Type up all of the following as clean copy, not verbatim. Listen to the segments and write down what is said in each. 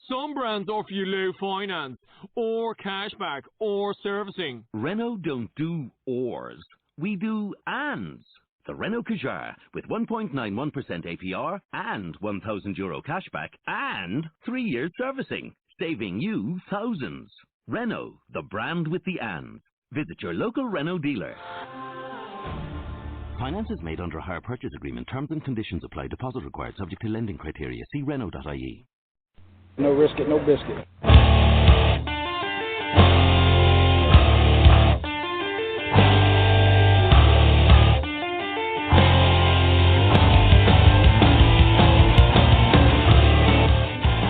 Some brands offer you low finance, or cashback, or servicing. Renault don't do ors. We do ands. The Renault Kadjar with 1.91% APR and €1,000 cashback and 3-year servicing, saving you thousands. Renault, the brand with the and. Visit your local Renault dealer. Finance is made under a hire purchase agreement. Terms and conditions apply. Deposit required subject to lending criteria. See Renault.ie. No risk it, no biscuit.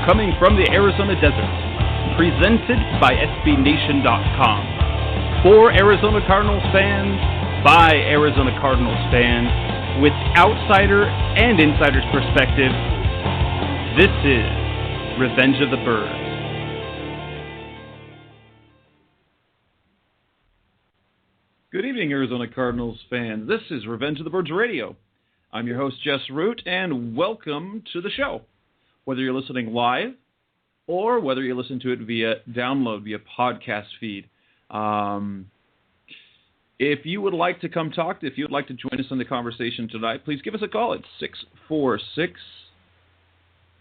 Coming from the Arizona desert, presented by SBNation.com. For Arizona Cardinals fans, by Arizona Cardinals fans, with outsider and insider's perspective, this is Revenge of the Birds. Good evening, Arizona Cardinals fans. This is Revenge of the Birds Radio. I'm your host, Jess Root, and welcome to the show. Whether you're listening live or whether you listen to it via download, via podcast feed. If you would like to come talk, if you would like to join us in the conversation tonight, please give us a call at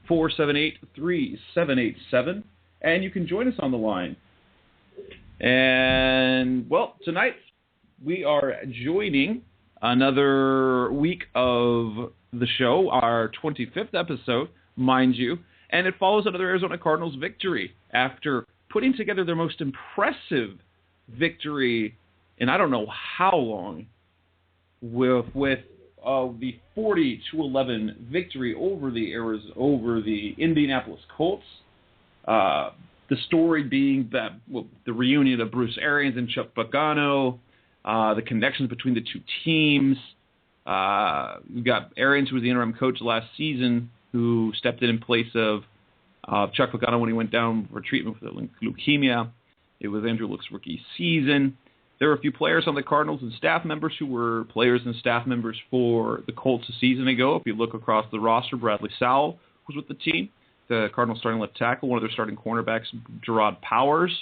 646-478-3787, and you can join us on the line. And, well, tonight we are joining another week of the show, our 25th episode, mind you, and it follows another Arizona Cardinals victory after putting together their most impressive victory in I don't know how long with the 40-11 victory over the Indianapolis Colts. The story being that the reunion of Bruce Arians and Chuck Pagano, the connections between the two teams. You've got Arians, who was the interim coach last season, who stepped in place of Chuck Pagano when he went down for treatment for leukemia. It was Andrew Luck's rookie season. There were a few players on the Cardinals and staff members who were players and staff members for the Colts a season ago. If you look across the roster, Bradley Sowell was with the team, the Cardinals starting left tackle, one of their starting cornerbacks, Gerard Powers.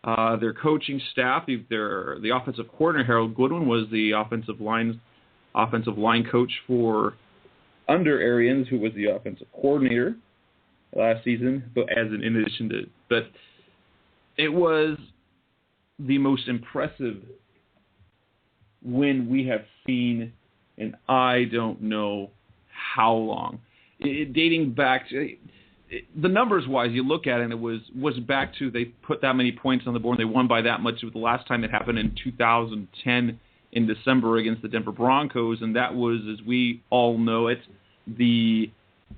Their coaching staff, the offensive coordinator, Harold Goodwin, was the offensive line coach for under Arians, who was the offensive coordinator last season, but it was the most impressive win we have seen in I don't know how long. Dating back to the numbers-wise, you look at it, and it was back to they put that many points on the board, and they won by that much. It was the last time it happened in 2010 in December against the Denver Broncos, and that was, as we all know it, the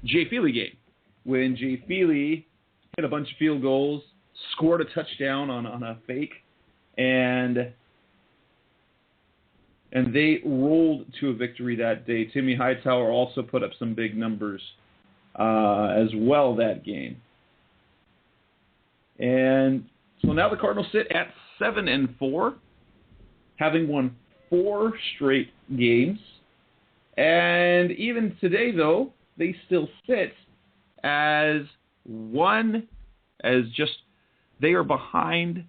Jay Feely game, when Jay Feely hit a bunch of field goals, scored a touchdown on a fake, and they rolled to a victory that day. Timmy Hightower also put up some big numbers as well that game. And so now the Cardinals sit at 7-4, having won 4 straight games. And even today, though, they still sit as they are behind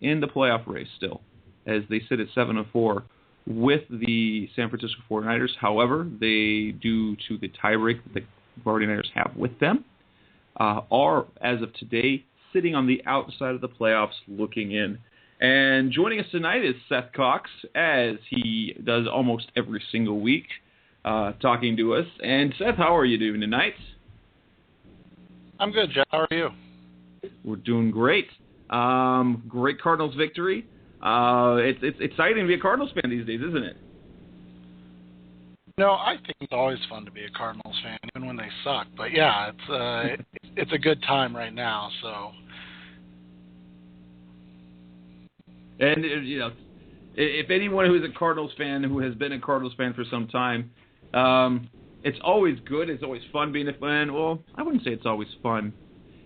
in the playoff race still, as they sit at 7-4 with the San Francisco 49ers. However, they, due to the tiebreak that the 49ers have with them, are, as of today, sitting on the outside of the playoffs looking in. And joining us tonight is Seth Cox, as he does almost every single week, talking to us. And Seth, how are you doing tonight? I'm good, Jeff. How are you? We're doing great. Great Cardinals victory. It's exciting to be a Cardinals fan these days, isn't it? No, I think it's always fun to be a Cardinals fan, even when they suck. But yeah, it's a good time right now. So, and you know, if anyone who is a Cardinals fan, who has been a Cardinals fan for some time, it's always good. It's always fun being a fan. Well, I wouldn't say it's always fun.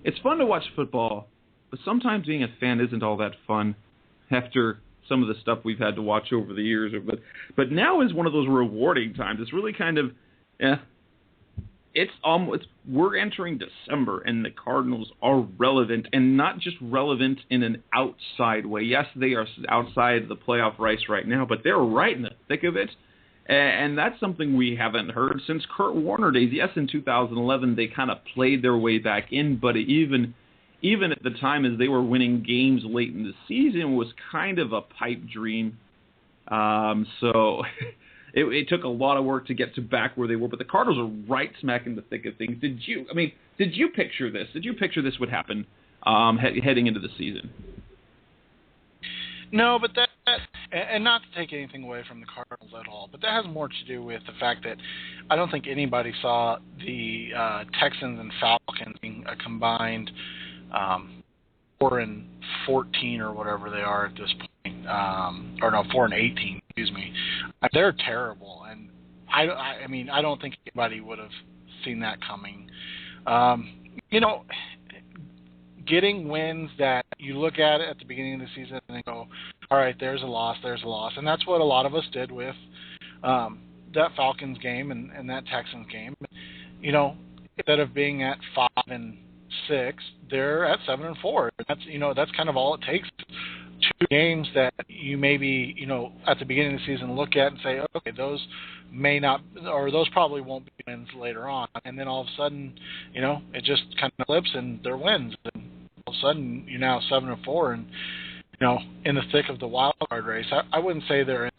It's fun to watch football, but sometimes being a fan isn't all that fun after some of the stuff we've had to watch over the years. But now is one of those rewarding times. It's really kind of, we're entering December, and the Cardinals are relevant, and not just relevant in an outside way. Yes, they are outside the playoff race right now, but they're right in the thick of it, and that's something we haven't heard since Kurt Warner days. Yes, in 2011 they kind of played their way back in, but even at the time as they were winning games late in the season was kind of a pipe dream. So it took a lot of work to get to back where they were, but the Cardinals are right smack in the thick of things. Did you picture this? Did you picture this would happen heading into the season? No, but that, and not to take anything away from the Cardinals at all, but that has more to do with the fact that I don't think anybody saw the Texans and Falcons being a combined 4-14 or whatever they are at this point, 4-18. Excuse me. They're terrible, and I mean I don't think anybody would have seen that coming. Getting wins that you look at it at the beginning of the season and go, all right, there's a loss, and that's what a lot of us did with that Falcons game and that Texans game. Instead of being at 5-6, they're at 7-4. That's kind of all it takes. 2 games that you maybe, at the beginning of the season look at and say, okay, those may not, or those probably won't be wins later on. And then all of a sudden, it just kind of flips and they're wins. And all of a sudden, you're now 7-4 and, in the thick of the wild card race. I wouldn't say they're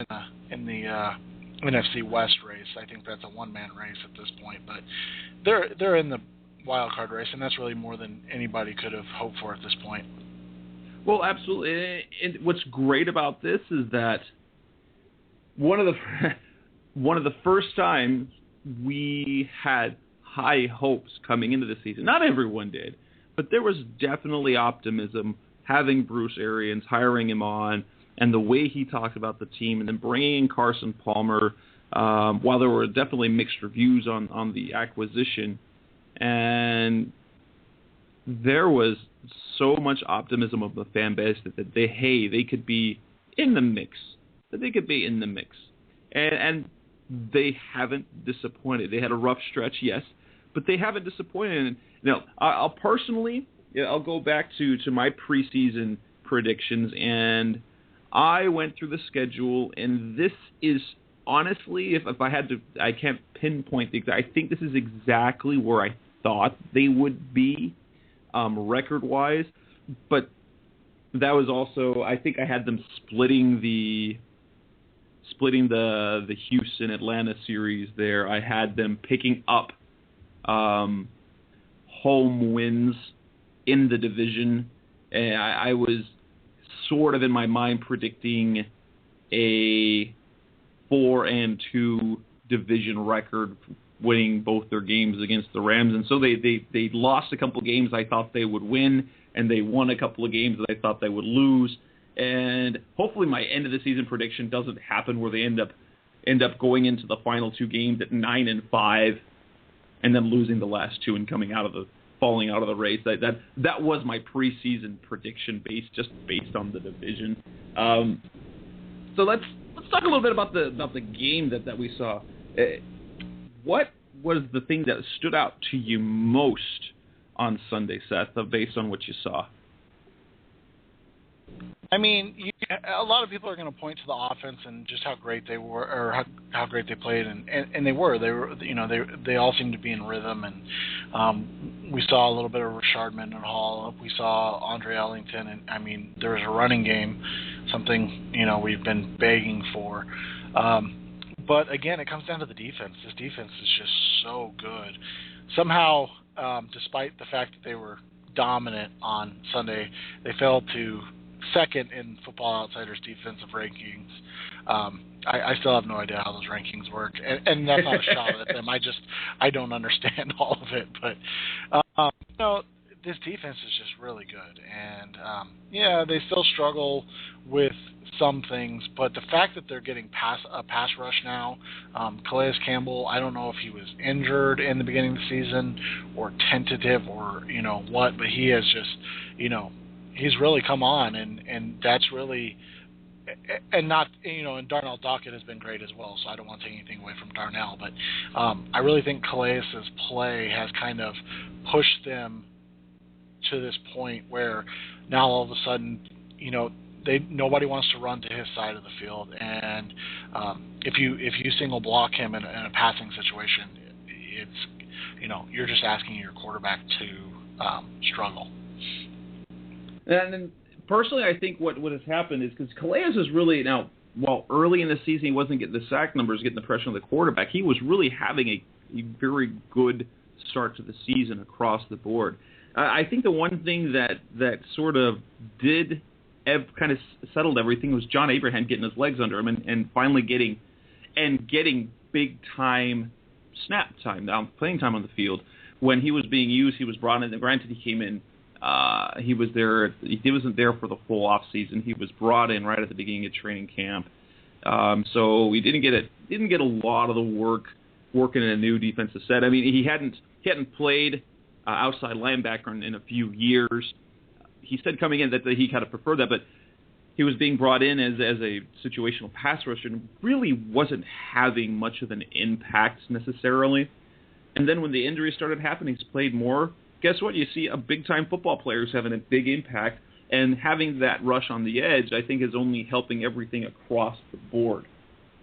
in the NFC West race. I think that's a one-man race at this point. But they're in the wild card race, and that's really more than anybody could have hoped for at this point. Well, absolutely. And what's great about this is that one of the first times we had high hopes coming into the season. Not everyone did, but there was definitely optimism having Bruce Arians, hiring him on, and the way he talked about the team, and then bringing in Carson Palmer. While there were definitely mixed reviews on the acquisition, and there was so much optimism of the fan base that they could be in the mix. And they haven't disappointed. They had a rough stretch, yes, but they haven't disappointed. And, I'll personally, I'll go back to my preseason predictions, and I went through the schedule, and this is honestly, if I had to, I can't pinpoint the exact. I think this is exactly where I thought they would be. Record-wise, but that was also, I think I had them splitting the Houston-Atlanta series there. I had them picking up home wins in the division, and I was sort of in my mind predicting a 4-2 division record, winning both their games against the Rams. And so they lost a couple of games I thought they would win, and they won a couple of games that I thought they would lose. And hopefully my end of the season prediction doesn't happen where they end up going into the final 2 games at 9-5 and then losing the last 2 and falling out of the race. That was my preseason prediction based on the division. So let's talk a little bit about the game that we saw. What was the thing that stood out to you most on Sunday, Seth, based on what you saw? I mean, a lot of people are going to point to the offense and just how great they were, or how great they played, and they were. They all seemed to be in rhythm, and we saw a little bit of Rashard Mendenhall. We saw Andre Ellington, and I mean, there was a running game, something we've been begging for. But again, it comes down to the defense. This defense is just so good. Somehow, despite the fact that they were dominant on Sunday, they fell to second in Football Outsiders defensive rankings. I still have no idea how those rankings work, and that's not a shot at them. I don't understand all of it, but this defense is just really good, and they still struggle with some things, but the fact that they're getting a pass rush now, Calais Campbell, I don't know if he was injured in the beginning of the season or tentative or what, but he has just he's really come on, and that's really and Darnell Dockett has been great as well, so I don't want to take anything away from Darnell, but I really think Calais' play has kind of pushed them to this point where now all of a sudden, nobody wants to run to his side of the field, and if you single block him in a passing situation, it's you're just asking your quarterback to struggle. And then personally, I think what has happened is because Calais is really now, while early in the season he wasn't getting the sack numbers, getting the pressure on the quarterback, he was really having a very good start to the season across the board. I think the one thing that sort of did kind of settled everything was John Abraham getting his legs under him and finally getting big time snap time, playing time on the field. When he was being used, he was brought in. Granted, he came in. He was there. He wasn't there for the full off season. He was brought in right at the beginning of training camp. So we didn't get a lot of the work working in a new defensive set. I mean, he hadn't played outside linebacker in a few years. He said coming in that he kind of preferred that, but he was being brought in as a situational pass rusher and really wasn't having much of an impact necessarily. And then when the injuries started happening, he's played more. Guess what? You see a big-time football players having a big impact, and having that rush on the edge, I think, is only helping everything across the board.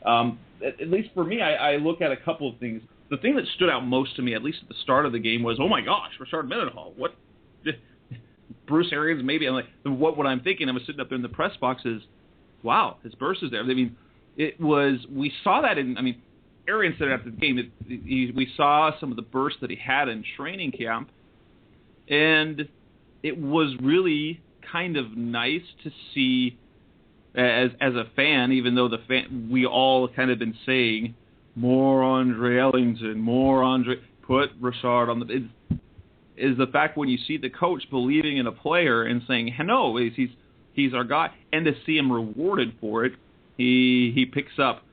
At least for me, I look at a couple of things. The thing that stood out most to me, at least at the start of the game, was, oh my gosh, Rashard Mendenhall. What? Bruce Arians, maybe. I'm like, what I'm thinking, I'm sitting up there in the press box is, wow, his burst is there. I mean, we saw that Arians said after the game, we saw some of the bursts that he had in training camp, and it was really kind of nice to see as a fan, even though we all kind of been saying, more Andre Ellington, put Rashard on the... Is the fact when you see the coach believing in a player and saying, no, he's our guy, and to see him rewarded for it, he picks up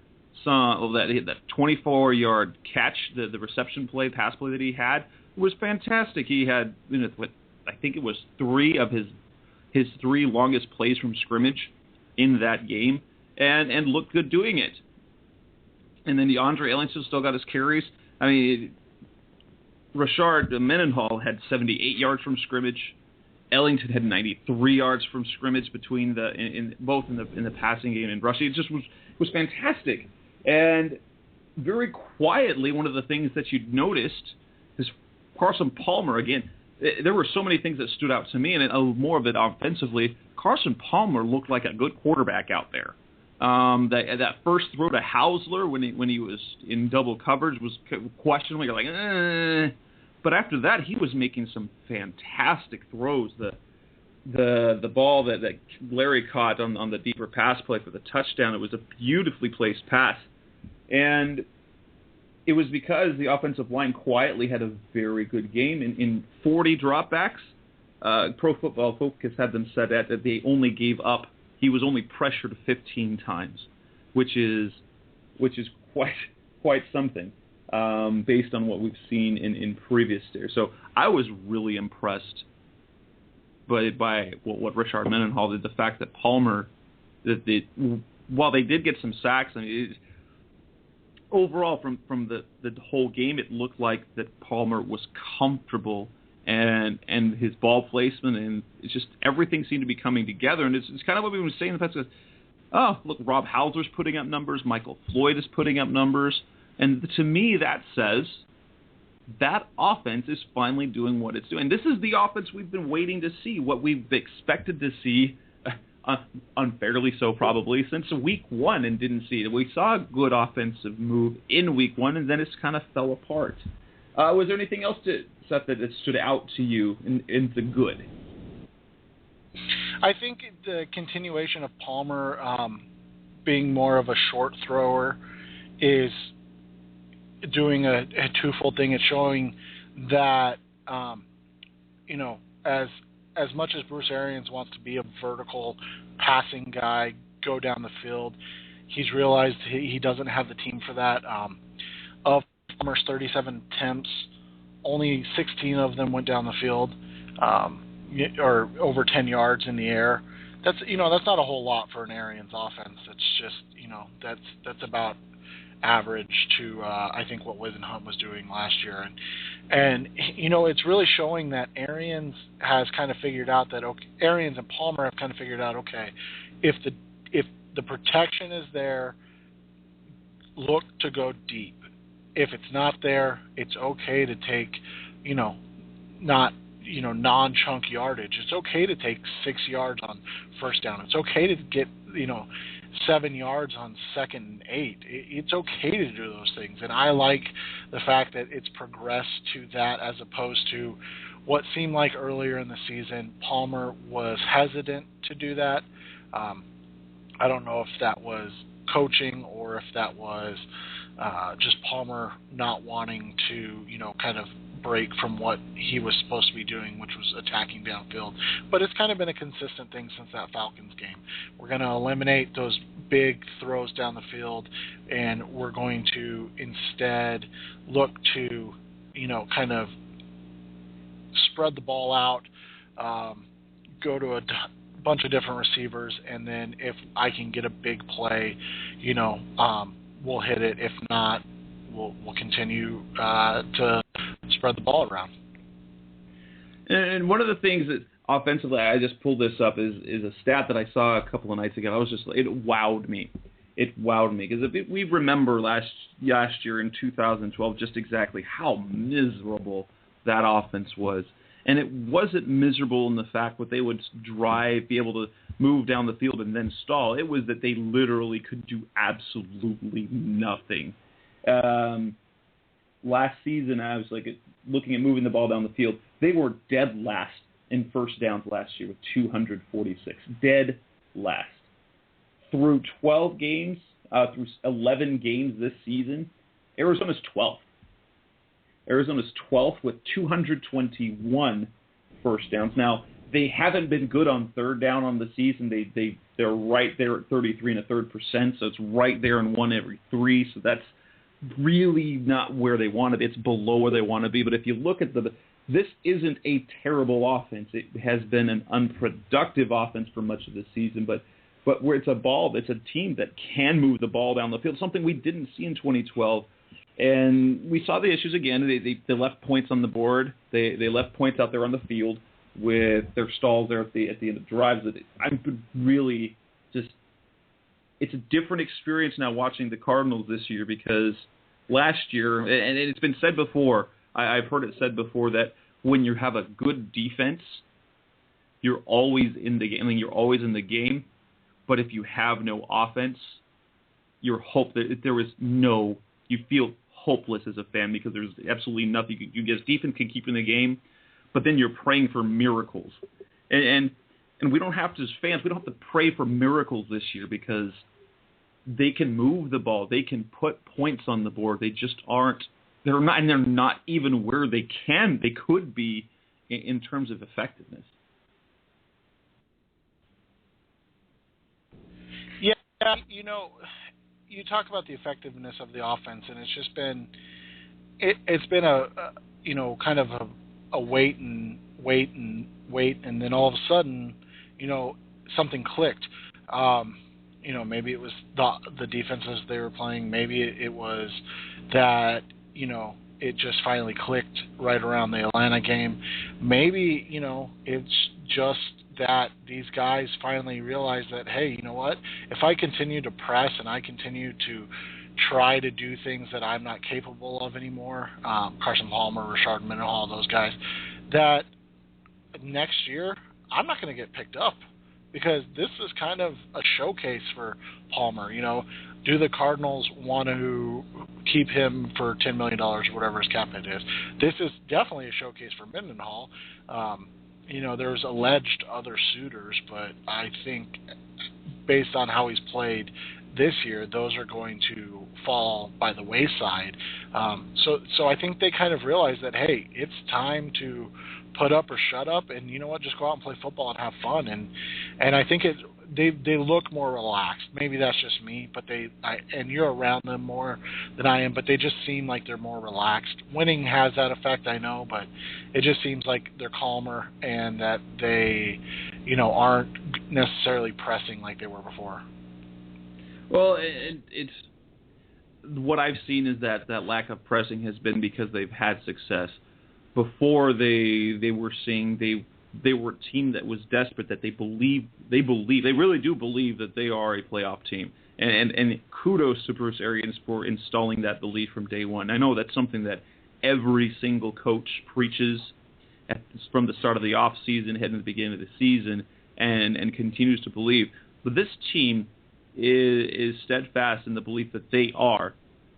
that 24-yard catch, the reception play, pass play that he had was fantastic. He had, I think it was 3 of his 3 longest plays from scrimmage in that game, and looked good doing it. And then the Andre Ellington still got his carries. I mean, Rashard Mendenhall had 78 yards from scrimmage. Ellington had 93 yards from scrimmage between both in the passing game and rushing. It just was fantastic. And very quietly, one of the things that you noticed is Carson Palmer again. There were so many things that stood out to me, and more of it offensively. Carson Palmer looked like a good quarterback out there. That first throw to Hausler when he was in double coverage was questionable. You're like, But after that, he was making some fantastic throws. The ball that Larry caught on the deeper pass play for the touchdown, it was a beautifully placed pass. And it was because the offensive line quietly had a very good game. In 40 dropbacks, Pro Football Focus had them set at that they only gave up. He was only pressured 15 times, which is quite something based on what we've seen in previous years. So I was really impressed by what Rashard Mendenhall did. The fact that Palmer, while they did get some sacks, overall from the whole game, it looked like that Palmer was comfortable. And his ball placement, and it's just everything seemed to be coming together. And it's kind of what we were saying in the past. Oh, look, Rob Hauser's putting up numbers. Michael Floyd is putting up numbers. And to me, that says that offense is finally doing what it's doing. This is the offense we've been waiting to see, what we've expected to see, unfairly so probably, since week 1 and didn't see it. We saw a good offensive move in week 1, and then it's kind of fell apart. Was there anything else, Seth, that stood out to you in the good? I think the continuation of Palmer being more of a short thrower is doing a twofold thing. It's showing that, as much as Bruce Arians wants to be a vertical passing guy, go down the field, he's realized he doesn't have the team for that. Of Palmer's 37 attempts, only 16 of them went down the field, or over 10 yards in the air. that's not a whole lot for an Arians offense. It's just, that's about average to I think what Whisenhunt was doing last year, and it's really showing that Arians has kind of figured out that Arians and Palmer have kind of figured out, okay, if the protection is there, look to go deep. If it's not there, it's okay to take not non-chunk yardage. It's okay to take 6 yards on first down. It's okay to get 7 yards on 2nd and 8. It's okay to do those things, and I like the fact that it's progressed to that as opposed to what seemed like earlier in the season Palmer was hesitant to do that. I don't know if that was coaching or if that was just Palmer not wanting to kind of break from what he was supposed to be doing, which was attacking downfield. But it's kind of been a consistent thing since that Falcons game. We're going to eliminate those big throws down the field, and we're going to instead look to, kind of spread the ball out, go to a bunch of different receivers, and then if I can get a big play, we'll hit it. If not, we'll continue to spread the ball around. And one of the things that offensively, I just pulled this up, is a stat that I saw a couple of nights ago. It wowed me. It wowed me because if we remember last year in 2012 just exactly how miserable that offense was. And it wasn't miserable in the fact that they would drive, be able to move down the field and then stall. It was that they literally could do absolutely nothing. Last season, I was looking at moving the ball down the field. They were dead last in first downs last year with 246. Dead last. Through 12 games, through 11 games this season, Arizona's 12th. Arizona's 12th with 221 first downs. Now, they haven't been good on third down on the season. They're right there at 33 1/3%, so it's right there in 1 every 3. So that's really not where they want to be. It's below where they want to be. But if you look at this isn't a terrible offense. It has been an unproductive offense for much of the season, but where it's a team that can move the ball down the field, something we didn't see in 2012. And we saw the issues again. They left points on the board. They left points out there on the field with their stalls there at the end of drives. I'm really just – it's a different experience now watching the Cardinals this year because last year – and it's been said before, I've heard it said before that when you have a good defense, you're always in the game. I mean, you're always in the game. But if you have no offense, you feel hopeless as a fan because there's absolutely nothing you get. Defense can keep you in the game, but then you're praying for miracles. And we don't have to, as fans, we don't have to pray for miracles this year because they can move the ball. They can put points on the board. They just aren't. They're not even where they could be in terms of effectiveness. Yeah, you talk about the effectiveness of the offense, and it's just been it's been a kind of a wait, and then all of a sudden, something clicked. Maybe it was the defenses they were playing. Maybe it was that it just finally clicked right around the Atlanta game. Maybe it's just that these guys finally realize that, hey, you know what? If I continue to press and I continue to try to do things that I'm not capable of anymore, Carson Palmer, Rashard Mendenhall, those guys, that next year I'm not going to get picked up because this is kind of a showcase for Palmer. Do the Cardinals want to keep him for $10 million or whatever his cap hit is? This is definitely a showcase for Mendenhall. There's alleged other suitors, but I think based on how he's played this year, those are going to fall by the wayside. So I think they kind of realize that, hey, it's time to put up or shut up, and you know what, just go out and play football and have fun. And I think they look more relaxed. Maybe that's just me, but and you're around them more than I am, but they just seem like they're more relaxed. Winning has that effect, I know, but it just seems like they're calmer and that they, aren't necessarily pressing like they were before. Well, it's what I've seen is that lack of pressing has been because they've had success. Before they were seeing they were a team that was desperate, that they really do believe that they are a playoff team. And kudos to Bruce Arians for installing that belief from day one. I know that's something that every single coach preaches from the start of the off season, heading to the beginning of the season, and continues to believe. But this team is steadfast in the belief that they are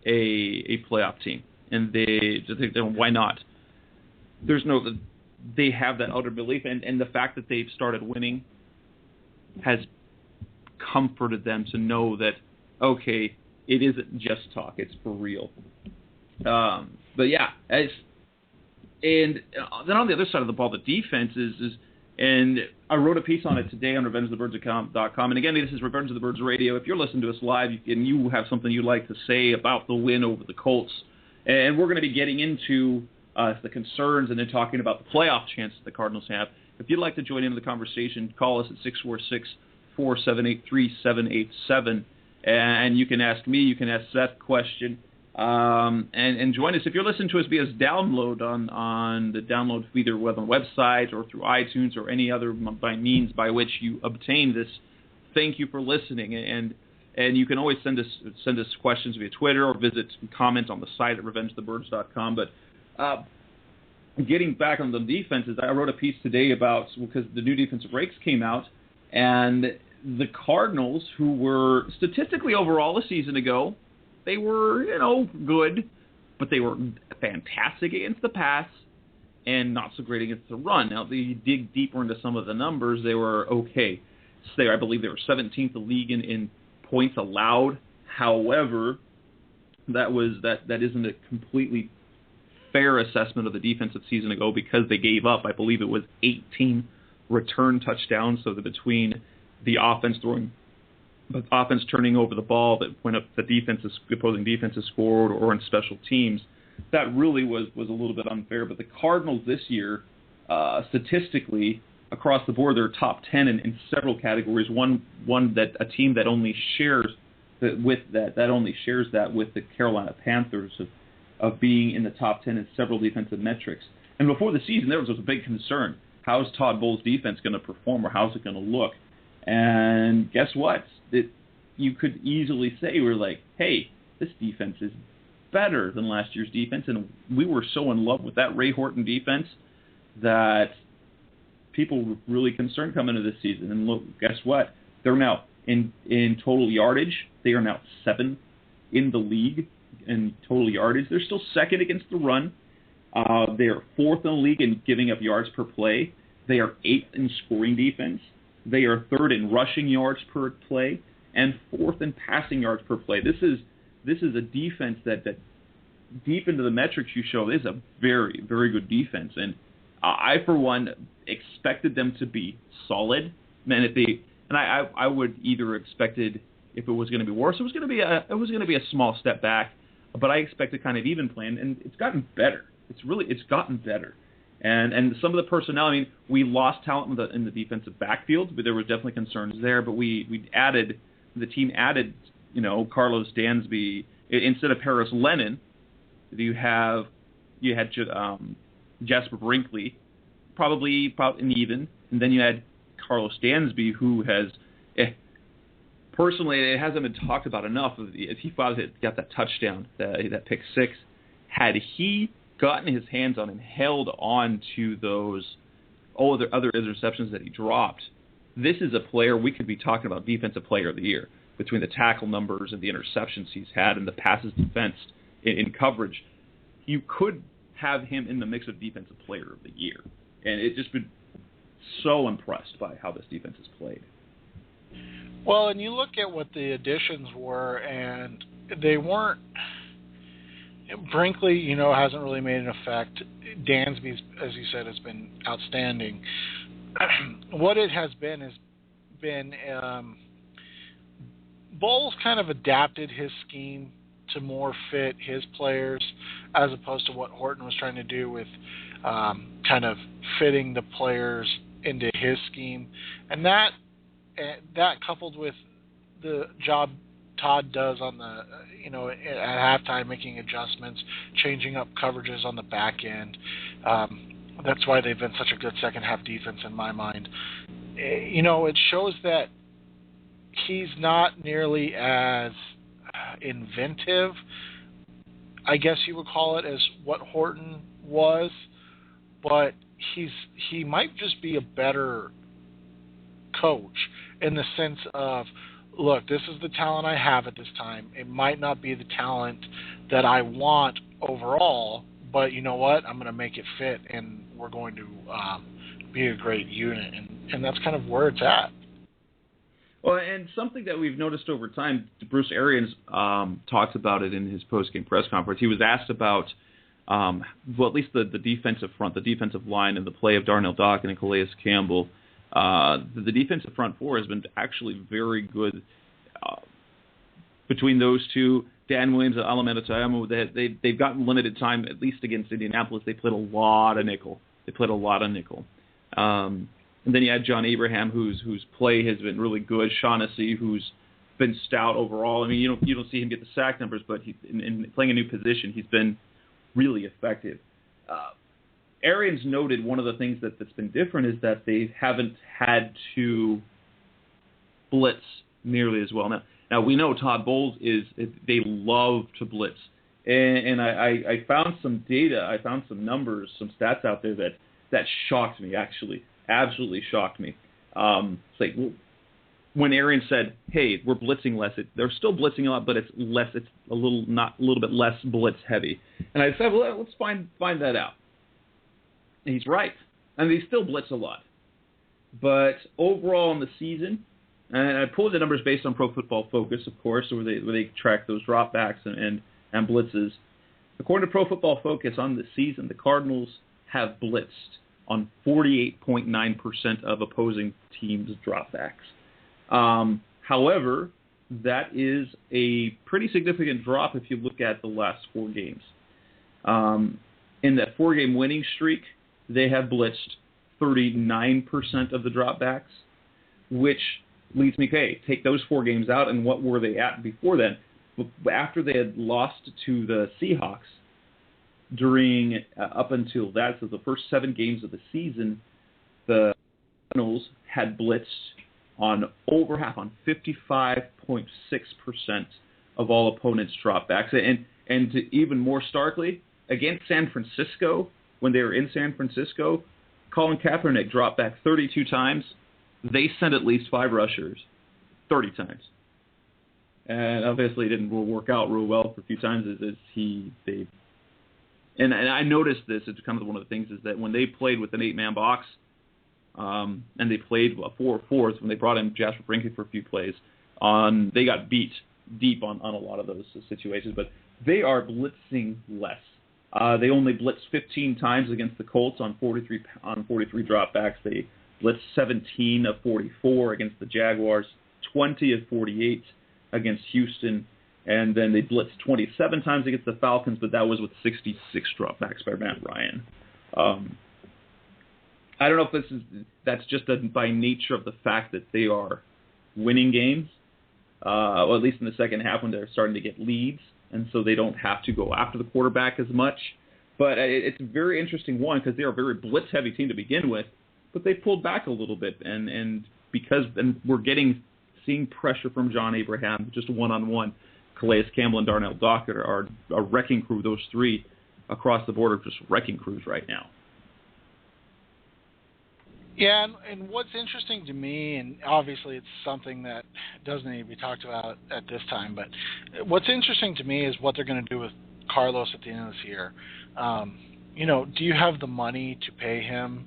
a playoff team, and they just think, why not? They have that utter belief, and the fact that they've started winning has comforted them to know that, okay, it isn't just talk, it's for real. But yeah, and then on the other side of the ball, the defense is and I wrote a piece on it today on RevengeOfTheBirds.com. And again, this is Revenge of the Birds Radio. If you're listening to us live and you have something you'd like to say about the win over the Colts, and we're going to be getting into the concerns and then talking about the playoff chances the Cardinals have. If you'd like to join into the conversation, call us at 646-478-3787. And you can ask me, you can ask Seth a question, and join us. If you're listening to us via download on the download either whether on the website or through iTunes or any other means by which you obtain this, thank you for listening. And you can always send us questions via Twitter or comment on the site at RevengeOfTheBirds.com. But getting back on the defenses, I wrote a piece today about, because the new defensive rates came out, and the Cardinals, who were statistically overall a season ago, they were, good, but they were fantastic against the pass and not so great against the run. Now, if you dig deeper into some of the numbers, they were okay. So I believe they were 17th in the league in points allowed. However, that isn't a completely fair assessment of the defensive season ago, because they gave up, I believe it was 18 return touchdowns, so that between the offense turning over the ball that went up the opposing defenses scored, or in special teams, that really was a little bit unfair. But the Cardinals this year, statistically across the board, they're top 10 in several categories. One that a team that only shares that with the Carolina Panthers of being in the top 10 in several defensive metrics. And before the season, there was a big concern: how's Todd Bowles' defense going to perform, or how's it going to look? And guess what? You could easily say, we're like, hey, this defense is better than last year's defense. And we were so in love with that Ray Horton defense that people were really concerned coming into this season. And look, guess what? They're now in total yardage. They are now 7th in the league in total yardage. They're still second against the run. They are 4th in the league in giving up yards per play. They are 8th in scoring defense. They are 3rd in rushing yards per play and 4th in passing yards per play. This is a defense that deep into the metrics you show is a very, very good defense. And I, for one, expected them to be solid. I would either expected, if it was going to be worse, it was going to be a small step back. But I expected kind of even plan, and it's gotten better. It's gotten better. And some of the personnel, we lost talent in the defensive backfield, but there were definitely concerns there. But the team added, Carlos Dansby instead of Paris Lennon. You had Jasper Brinkley, probably an even, and then you had Carlos Dansby, who has personally, it hasn't been talked about enough. If he got that touchdown, that pick six, had he gotten his hands on and held on to those other interceptions that he dropped, this is a player we could be talking about defensive player of the year, between the tackle numbers and the interceptions he's had and the passes defensed in coverage. You could have him in the mix of defensive player of the year. And it's just been so impressed by how this defense has played. Well, and you look at what the additions were, and they weren't. Brinkley, hasn't really made an effect. Dansby, as you said, has been outstanding. What it has been Bowles kind of adapted his scheme to more fit his players, as opposed to what Horton was trying to do with kind of fitting the players into his scheme. And that that coupled with the job Todd does on the, at halftime, making adjustments, changing up coverages on the back end. That's why they've been such a good second half defense in my mind. It shows that he's not nearly as inventive, I guess you would call it, as what Horton was, but he might just be a better coach in the sense of, look, this is the talent I have at this time. It might not be the talent that I want overall, but you know what? I'm going to make it fit, and we're going to be a great unit, and that's kind of where it's at. Well, and something that we've noticed over time, Bruce Arians talked about it in his post-game press conference. He was asked about, at least the defensive front, the defensive line, and the play of Darnell Dockett and Calais Campbell. The defensive front four has been actually very good between those two. Dan Williams and Alameda Tayamu, they've gotten limited time, at least against Indianapolis. They played a lot of nickel. And then you had John Abraham, whose play has been really good. Shaughnessy, who's been stout overall. I mean, you don't see him get the sack numbers, but in playing a new position, he's been really effective. Arians noted one of the things that's been different is that they haven't had to blitz nearly as well. Now we know Todd Bowles they love to blitz, and I found some data, I found some numbers, some stats out there that shocked me, actually, absolutely shocked me. It's like when Arians said, "Hey, we're blitzing less," they're still blitzing a lot, but it's less. It's a little bit less blitz heavy. And I said, well, let's find that out. And he's right. I mean, they still blitz a lot. But overall in the season, and I pulled the numbers based on Pro Football Focus, of course, where they track those dropbacks and blitzes. According to Pro Football Focus, on the season, the Cardinals have blitzed on 48.9% of opposing teams' dropbacks. However, that is a pretty significant drop if you look at the last 4 games. In that 4-game winning streak, they have blitzed 39% of the dropbacks, which leads me, okay, take those 4 games out, and what were they at before then? After they had lost to the Seahawks, up until that, so the first 7 games of the season, the Cardinals had blitzed on over half, on 55.6% of all opponents' dropbacks. And even more starkly, against San Francisco, when they were in San Francisco, Colin Kaepernick dropped back 32 times. They sent at least 5 rushers 30 times. And obviously it didn't work out real well for a few times. And I noticed this, it's kind of one of the things, is that when they played with an 8-man box, and they played 4-4s, when they brought in Jasper Brinkley for a few plays, they got beat deep on a lot of those situations. But they are blitzing less. They only blitzed 15 times against the Colts on 43 dropbacks. They blitzed 17 of 44 against the Jaguars, 20 of 48 against Houston, and then they blitzed 27 times against the Falcons, but that was with 66 dropbacks by Matt Ryan. I don't know if that's just by nature of the fact that they are winning games, or at least in the second half when they're starting to get leads, and so they don't have to go after the quarterback as much. But it's a very interesting one because they're a very blitz-heavy team to begin with, but they pulled back a little bit, and we're seeing pressure from John Abraham, just one-on-one. Calais Campbell and Darnell Dockett are a wrecking crew. Those 3 across the board are just wrecking crews right now. Yeah, and what's interesting to me, and obviously it's something that doesn't need to be talked about at this time, but what's interesting to me is what they're going to do with Carlos at the end of this year. Do you have the money to pay him?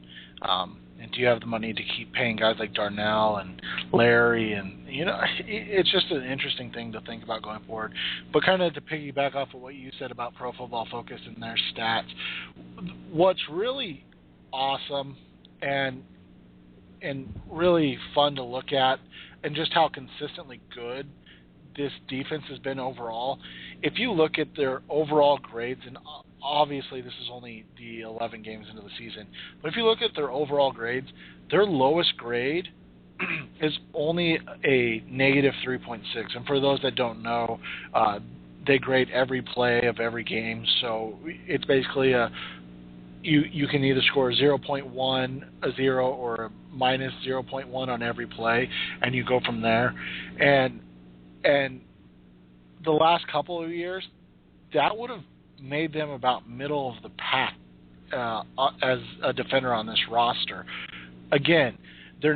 And do you have the money to keep paying guys like Darnell and Larry? And, it's just an interesting thing to think about going forward. But kind of to piggyback off of what you said about Pro Football Focus and their stats, what's really awesome and really fun to look at, and just how consistently good this defense has been overall. If you look at their overall grades, and obviously this is only the 11 games into the season, but if you look at their overall grades, their lowest grade is only a negative 3.6. And for those that don't know, they grade every play of every game. So it's basically you can either score 0.1, a 0, or a minus 0.1 on every play, and you go from there. And the last couple of years, that would have made them about middle of the pack as a defender on this roster. Again, they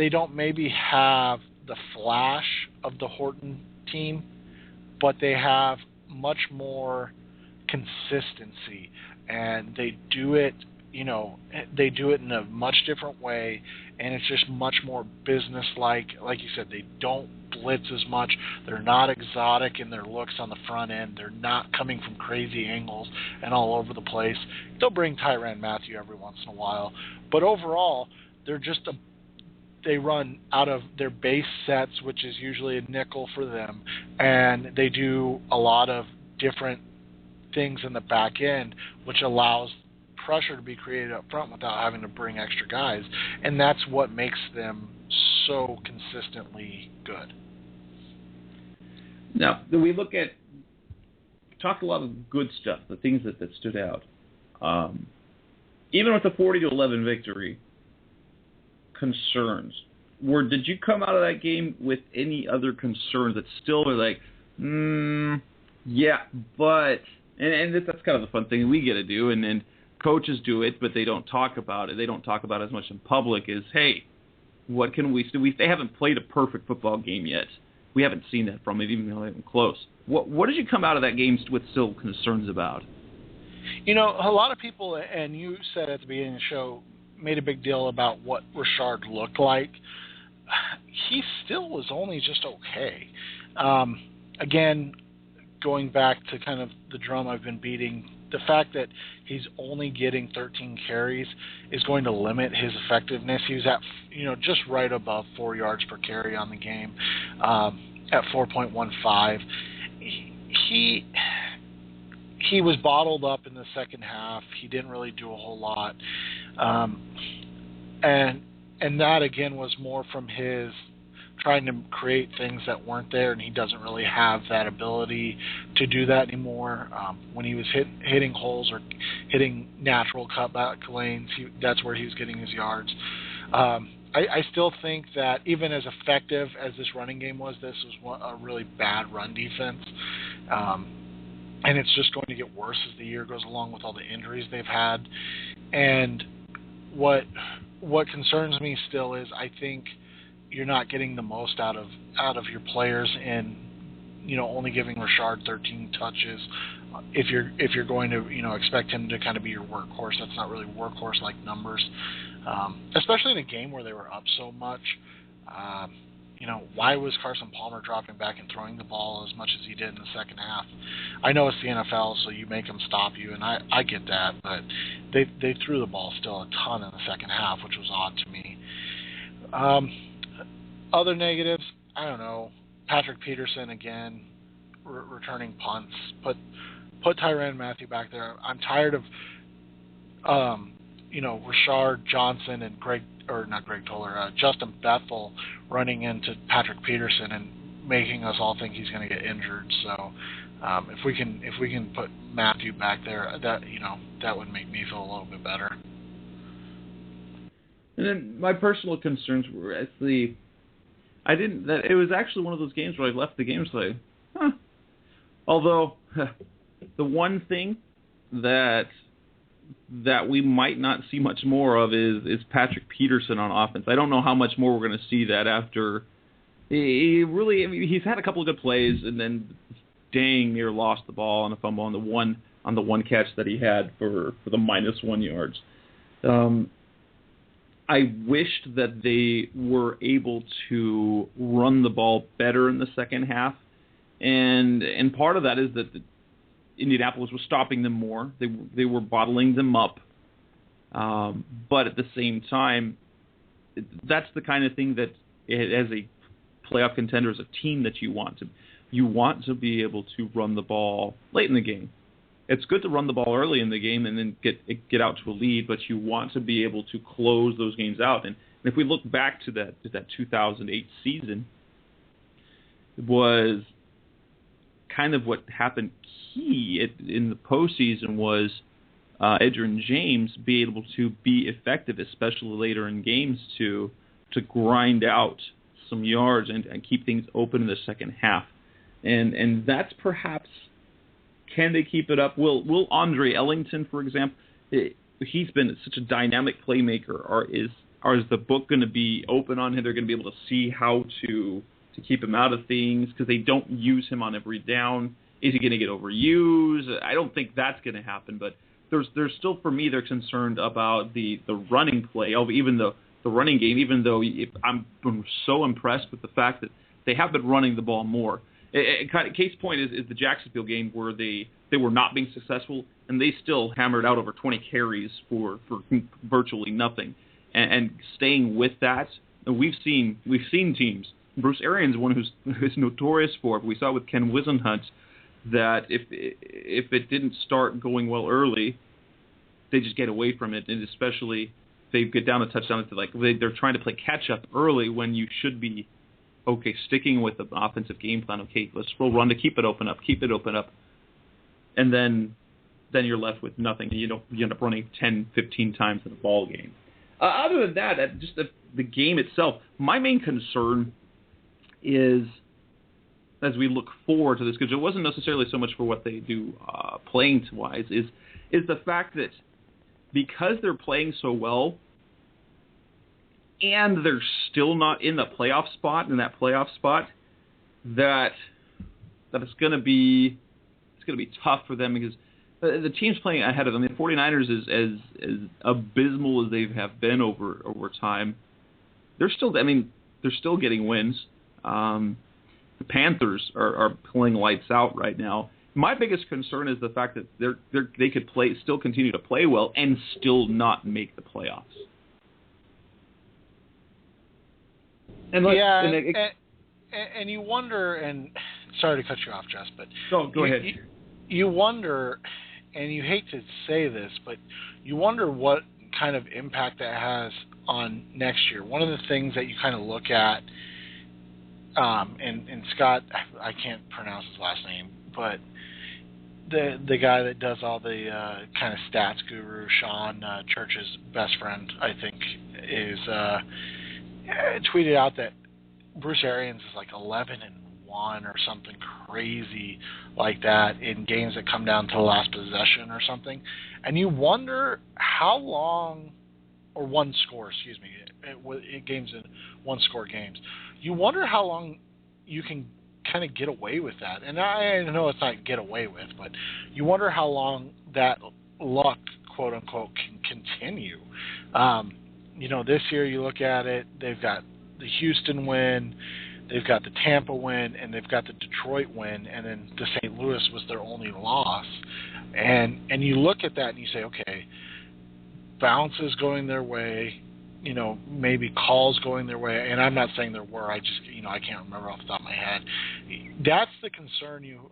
don't maybe have the flash of the Horton team, but they have much more consistency, and they do it in a much different way, and it's just much more business-like. Like you said, they don't blitz as much. They're not exotic in their looks on the front end. They're not coming from crazy angles and all over the place. They'll bring Tyrann Mathieu every once in a while, but overall, they run out of their base sets, which is usually a nickel for them, and they do a lot of different things in the back end, which allows pressure to be created up front without having to bring extra guys, and that's what makes them so consistently good. Now, we talked a lot of good stuff, the things that stood out. Even with the 40-11 victory, concerns. Did you come out of that game with any other concerns that still are like, yeah, but, and that's kind of the fun thing we get to do, and coaches do it, but they don't talk about it. They don't talk about it as much in public as, hey, what can we do? They haven't played a perfect football game yet. We haven't seen that from it, even though they haven't close. What did you come out of that game with still concerns about? A lot of people, and you said at the beginning of the show, made a big deal about what Richard looked like. He still was only just okay. Again, going back to kind of the drum I've been beating, the fact that he's only getting 13 carries is going to limit his effectiveness. He was at, just right above 4 yards per carry on the game, at 4.15. He was bottled up in the second half. He didn't really do a whole lot. And that, again, was more from his trying to create things that weren't there, and he doesn't really have that ability to do that anymore. When he was hitting holes or hitting natural cutback lanes, that's where he was getting his yards. I still think that even as effective as this running game was, this was a really bad run defense. And it's just going to get worse as the year goes along with all the injuries they've had. And what concerns me still is I think you're not getting the most out of your players in only giving Richard 13 touches. If you're going to expect him to kind of be your workhorse, that's not really workhorse like numbers, especially in a game where they were up so much. Why was Carson Palmer dropping back and throwing the ball as much as he did in the second half? I know it's the NFL, so you make them stop you, and I get that, but they threw the ball still a ton in the second half, which was odd to me. Other negatives, I don't know. Patrick Peterson, again, returning punts. Put Tyrann Mathieu back there. I'm tired of, Richard Johnson and Justin Bethel running into Patrick Peterson and making us all think he's going to get injured. So if we can put Mathieu back there, that would make me feel a little bit better. And then my personal concerns were actually, it was actually one of those games where I left the game like, huh. Although the one thing that we might not see much more of is Patrick Peterson on offense. I don't know how much more we're going to see that after he's had a couple of good plays and then dang near lost the ball on a fumble on the one catch that he had for the -1 yards. I wished that they were able to run the ball better in the second half, and part of that is that Indianapolis was stopping them more. They were bottling them up, but at the same time, that's the kind of thing that as a playoff contender, as a team, that you want to be able to run the ball late in the game. It's good to run the ball early in the game and then get out to a lead, but you want to be able to close those games out. And If we look back to that 2008 season, it was kind of what happened in the postseason was Edgerrin James be able to be effective, especially later in games, to grind out some yards and keep things open in the second half. And that's perhaps, can they keep it up? Will Andre Ellington, for example, he's been such a dynamic playmaker. Is the book going to be open on him? They're going to be able to see how to keep him out of things because they don't use him on every down. Is he going to get overused? I don't think that's going to happen, but there's still, for me, they're concerned about the running play, even the running game, even though I'm so impressed with the fact that they have been running the ball more. Case point is the Jacksonville game where they were not being successful, and they still hammered out over 20 carries for virtually nothing. And staying with that, we've seen teams. Bruce Arians, one who's notorious for it. We saw it with Ken Wisenhunt that if it didn't start going well early, they just get away from it, and especially if they get down a touchdown, they're trying to play catch up early when you should be sticking with the offensive game plan. Okay, let's roll run to keep it open up, and then you're left with nothing, and you end up running 10, 15 times in a ball game. Other than that, just the game itself, my main concern is, as we look forward to this, because it wasn't necessarily so much for what they do playing-wise, is the fact that because they're playing so well and they're still not in that playoff spot, that it's going to be tough for them because the teams playing ahead of them, the 49ers, is as abysmal as they have been over time. They're still getting wins. The Panthers are playing lights out right now. My biggest concern is the fact that they could still continue to play well and still not make the playoffs. And you wonder, and sorry to cut you off, Jess, but go ahead. You wonder, and you hate to say this, but you wonder what kind of impact that has on next year. One of the things that you kind of look at, and Scott, I can't pronounce his last name, but the guy that does all the kind of stats guru, Sean Church's best friend, I think, is tweeted out that Bruce Arians is like 11-1 or something crazy like that in games that come down to the last possession or something, and you wonder how long, or one score, excuse me, games in one-score games. You wonder how long you can kind of get away with that. And I know it's not get away with, but you wonder how long that luck, quote-unquote, can continue. This year you look at it, they've got the Houston win, they've got the Tampa win, and they've got the Detroit win, and then the St. Louis was their only loss. And you look at that and you say, okay, bounces going their way, maybe calls going their way, and I'm not saying there were, I just, I can't remember off the top of my head. That's the concern you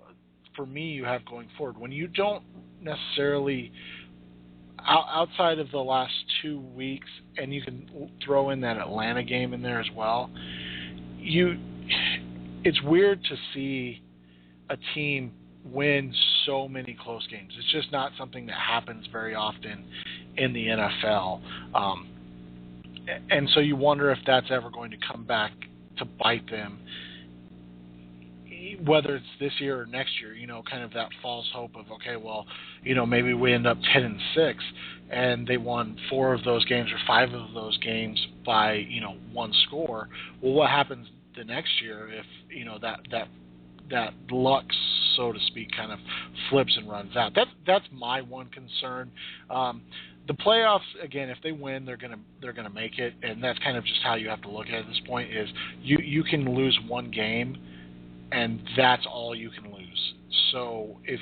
have going forward. When you don't necessarily, outside of the last 2 weeks, and you can throw in that Atlanta game in there as well, it's weird to see a team win so many close games. It's just not something that happens very often in the NFL. And so you wonder if that's ever going to come back to bite them, whether it's this year or next year, kind of that false hope of, okay, well, maybe we end up 10-6 and they won 4 of those games or 5 of those games by, one score. Well, what happens the next year if, that luck, so to speak, kind of flips and runs out? That's my one concern. The playoffs, again, if they win, they're gonna make it, and that's kind of just how you have to look at it at this point. Is you can lose one game, and that's all you can lose. So if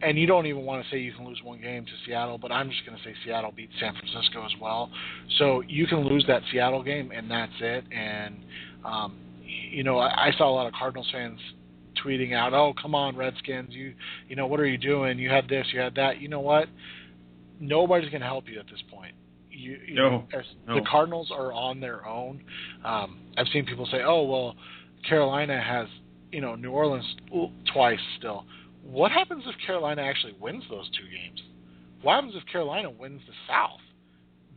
and you don't even want to say you can lose one game to Seattle, but I'm just going to say Seattle beat San Francisco as well. So you can lose that Seattle game, and that's it. And I saw a lot of Cardinals fans tweeting out, "Oh, come on, Redskins! What are you doing? You had this, you had that." You know what? Nobody's going to help you at this point. the Cardinals are on their own. I've seen people say, "Oh, well, Carolina has New Orleans twice still." What happens if Carolina actually wins those two games? What happens if Carolina wins the South?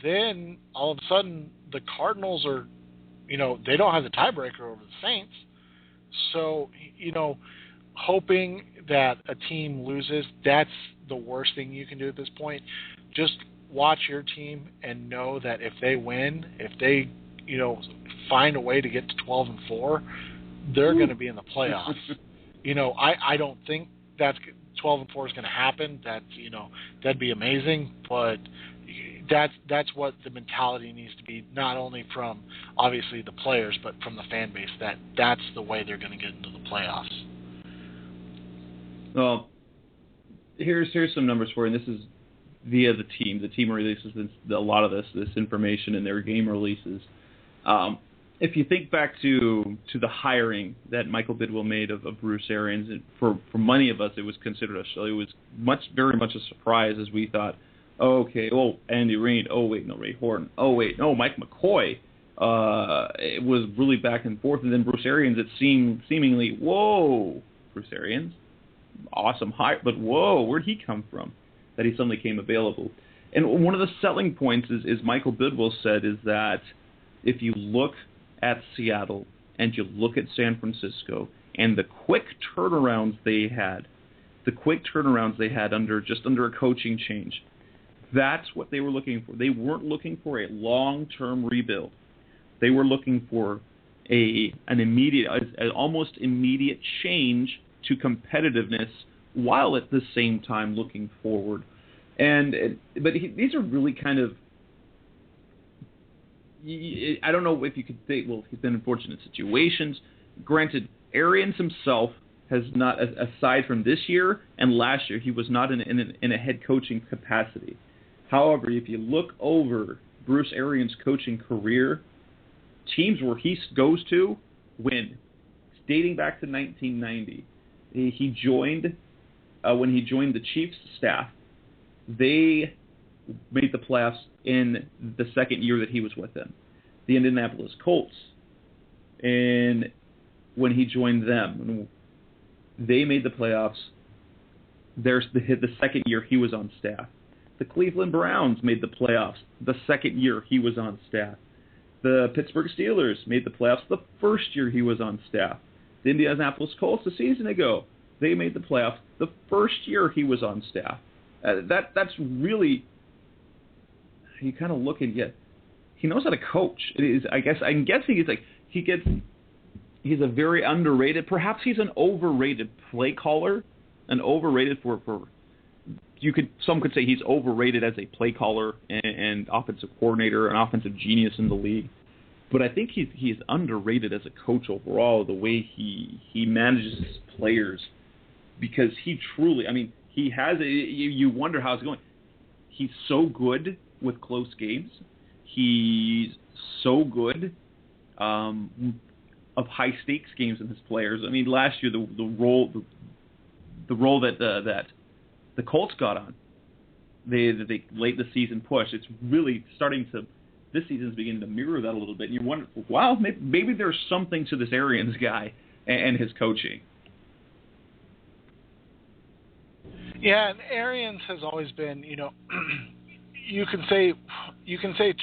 Then all of a sudden the Cardinals are, they don't have the tiebreaker over the Saints. So, hoping that a team loses, that's the worst thing you can do at this point. Just watch your team and know that if they win, if they, find a way to get to 12-4, they're going to be in the playoffs. I don't think that's 12-4 is going to happen. That's, that'd be amazing, but that's what the mentality needs to be, not only from obviously the players, but from the fan base. That's the way they're going to get into the playoffs. Well, here's some numbers for you. And this is via the team. The team releases a lot of this information in their game releases. If you think back to the hiring that Michael Bidwill made of Bruce Arians, for many of us, it was considered it was very much a surprise, as we thought, Andy Reid, Ray Horton, Mike McCoy. It was really back and forth, and then Bruce Arians, it seemed seemingly, Bruce Arians, awesome hire, but where'd he come from that he suddenly came available? And one of the selling points is Michael Bidwill said is that if you look at Seattle and you look at San Francisco and the quick turnarounds they had under a coaching change, that's what they were looking for. They weren't looking for a long-term rebuild. They were looking for an almost immediate change to competitiveness, while at the same time looking forward. These are really kind of, I don't know if you could say, he's been in fortunate situations. Granted, Arians himself has not, aside from this year and last year, he was not in a head coaching capacity. However, if you look over Bruce Arians' coaching career, teams where he goes to win. It's dating back to 1990. He joined, when he joined the Chiefs staff, they made the playoffs in the second year that he was with them. The Indianapolis Colts, and when he joined them, they made the playoffs the second year he was on staff. The Cleveland Browns made the playoffs the second year he was on staff. The Pittsburgh Steelers made the playoffs the first year he was on staff. The Indianapolis Colts a season ago, they made the playoffs the first year he was on staff. That's really, you kind of look and he knows how to coach. I'm guessing he's a very underrated, perhaps he's an overrated play caller, some could say he's overrated as a play caller and offensive coordinator, an offensive genius in the league. But I think he's underrated as a coach overall, the way he manages his players, because he truly, he has you wonder how it's going. He's so good with close games. He's so good of high stakes games in his players. Last year the role that the Colts got on, they late the season push. It's really starting to. This season's beginning to mirror that a little bit. And you wonder, wow, maybe there's something to this Arians guy and his coaching. Yeah, and Arians has always been, you can say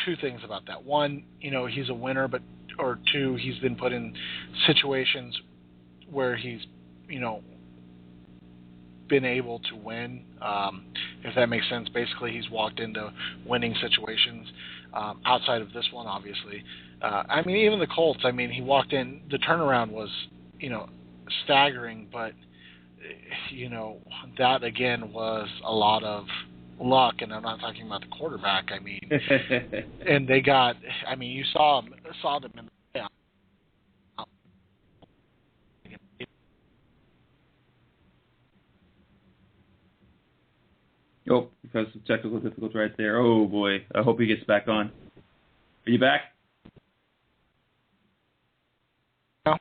two things about that. One, he's a winner, or two, he's been put in situations where he's, been able to win, if that makes sense. Basically, he's walked into winning situations outside of this one, obviously. Even the Colts, he walked in, the turnaround was, staggering, but, that again was a lot of luck, and I'm not talking about the quarterback. And they got, you saw them in the playoffs. Oh, because of technical difficulties right there. Oh, boy. I hope he gets back on. Are you back? No.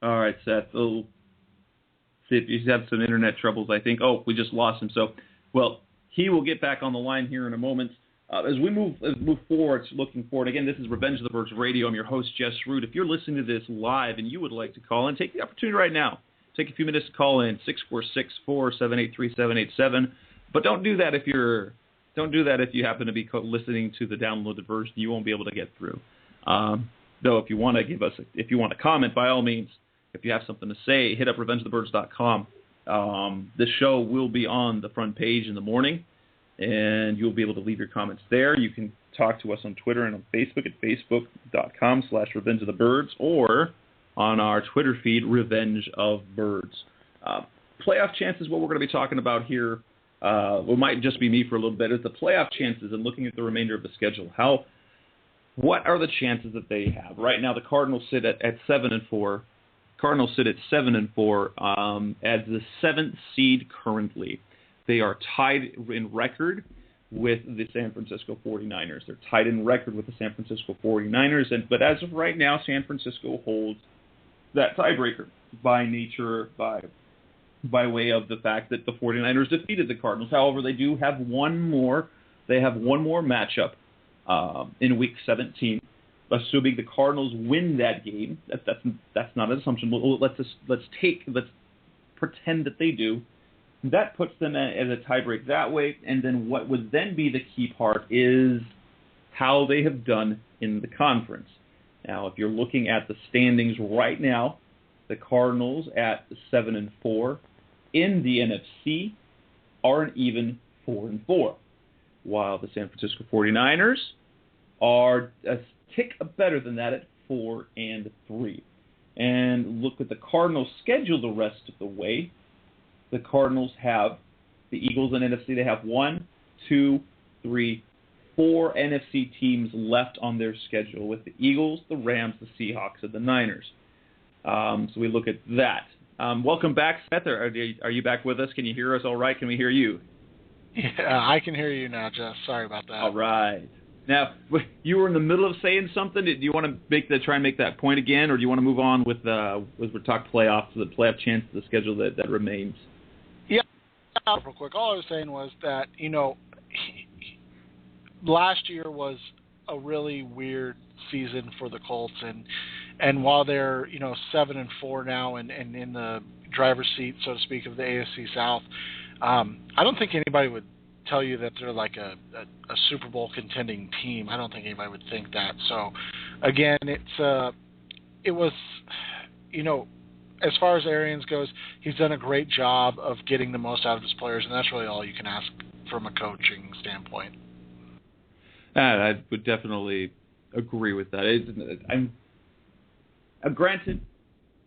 All right, Seth. We'll see if you have some internet troubles, I think. Oh, we just lost him. So, he will get back on the line here in a moment. As we move forward, looking forward, again, this is Revenge of the Birds Radio. I'm your host, Jess Root. If you're listening to this live and you would like to call in, take the opportunity right now. Take a few minutes to call in, 646-478-3787. But don't do that if you happen to be listening to the downloaded version. You won't be able to get through. Though, if you want to comment, by all means, if you have something to say, hit up RevengeOfTheBirds.com. This show will be on the front page in the morning, and you'll be able to leave your comments there. You can talk to us on Twitter and on Facebook at facebook.com/RevengeOfTheBirds, or on our Twitter feed, Revenge of Birds. Playoff chances, what we're going to be talking about here, it might just be me for a little bit, is the playoff chances and looking at the remainder of the schedule. What are the chances that they have? Right now, the Cardinals sit at 7-4. Cardinals sit at 7-4 as the 7th seed currently. They are tied in record with the San Francisco 49ers. They're tied in record with the San Francisco 49ers, but as of right now, San Francisco holds that tiebreaker by nature, by way of the fact that the 49ers defeated the Cardinals. However, they do have one more. They have one more matchup in Week 17. Assuming the Cardinals win that game, that's not an assumption. Let's pretend that they do. That puts them as a tiebreak that way. And then what would then be the key part is how they have done in the conference. Now, if you're looking at the standings right now, the Cardinals at 7-4 in the NFC are an even 4-4, while the San Francisco 49ers are a tick better than that at 4-3. And look at the Cardinals' schedule the rest of the way. The Cardinals have the Eagles and NFC. They have 4 NFC teams left on their schedule, with the Eagles, the Rams, the Seahawks, and the Niners. So we look at that. Welcome back, Seth. Are you back with us? Can you hear us all right? Can we hear you? Yeah, I can hear you now, Jeff. Sorry about that. All right. Now, you were in the middle of saying something. Do you want to try and make that point again, or do you want to move on with we talk playoffs, the playoff chance of the schedule that remains? Yeah, real quick. All I was saying was that, last year was a really weird season for the Colts, and while they're 7-4 now and in the driver's seat, so to speak, of the AFC South, I don't think anybody would tell you that they're like a Super Bowl contending team. I don't think anybody would think that. So again, it was as far as Arians goes, he's done a great job of getting the most out of his players, and that's really all you can ask from a coaching standpoint. I would definitely agree with that. Granted,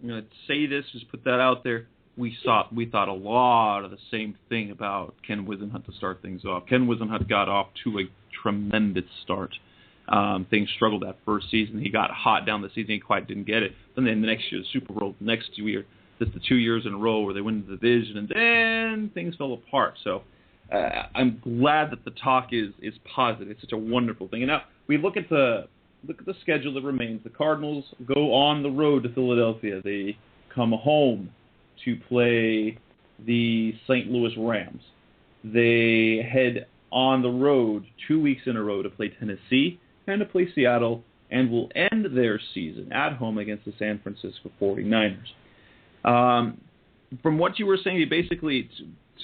I'm going to say this, just put that out there. We thought a lot of the same thing about Ken Whisenhunt to start things off. Ken Whisenhunt got off to a tremendous start. Things struggled that first season. He got hot down the season. He quite didn't get it. And then the next year, the Super Bowl. The next year, that's the 2 years in a row where they win the division, and then things fell apart. So I'm glad that the talk is positive. It's such a wonderful thing. And now we look at the schedule that remains. The Cardinals go on the road to Philadelphia. They come home to play the St. Louis Rams. They head on the road 2 weeks in a row to play Tennessee and to play Seattle, and will end their season at home against the San Francisco 49ers. From what you were saying, you basically,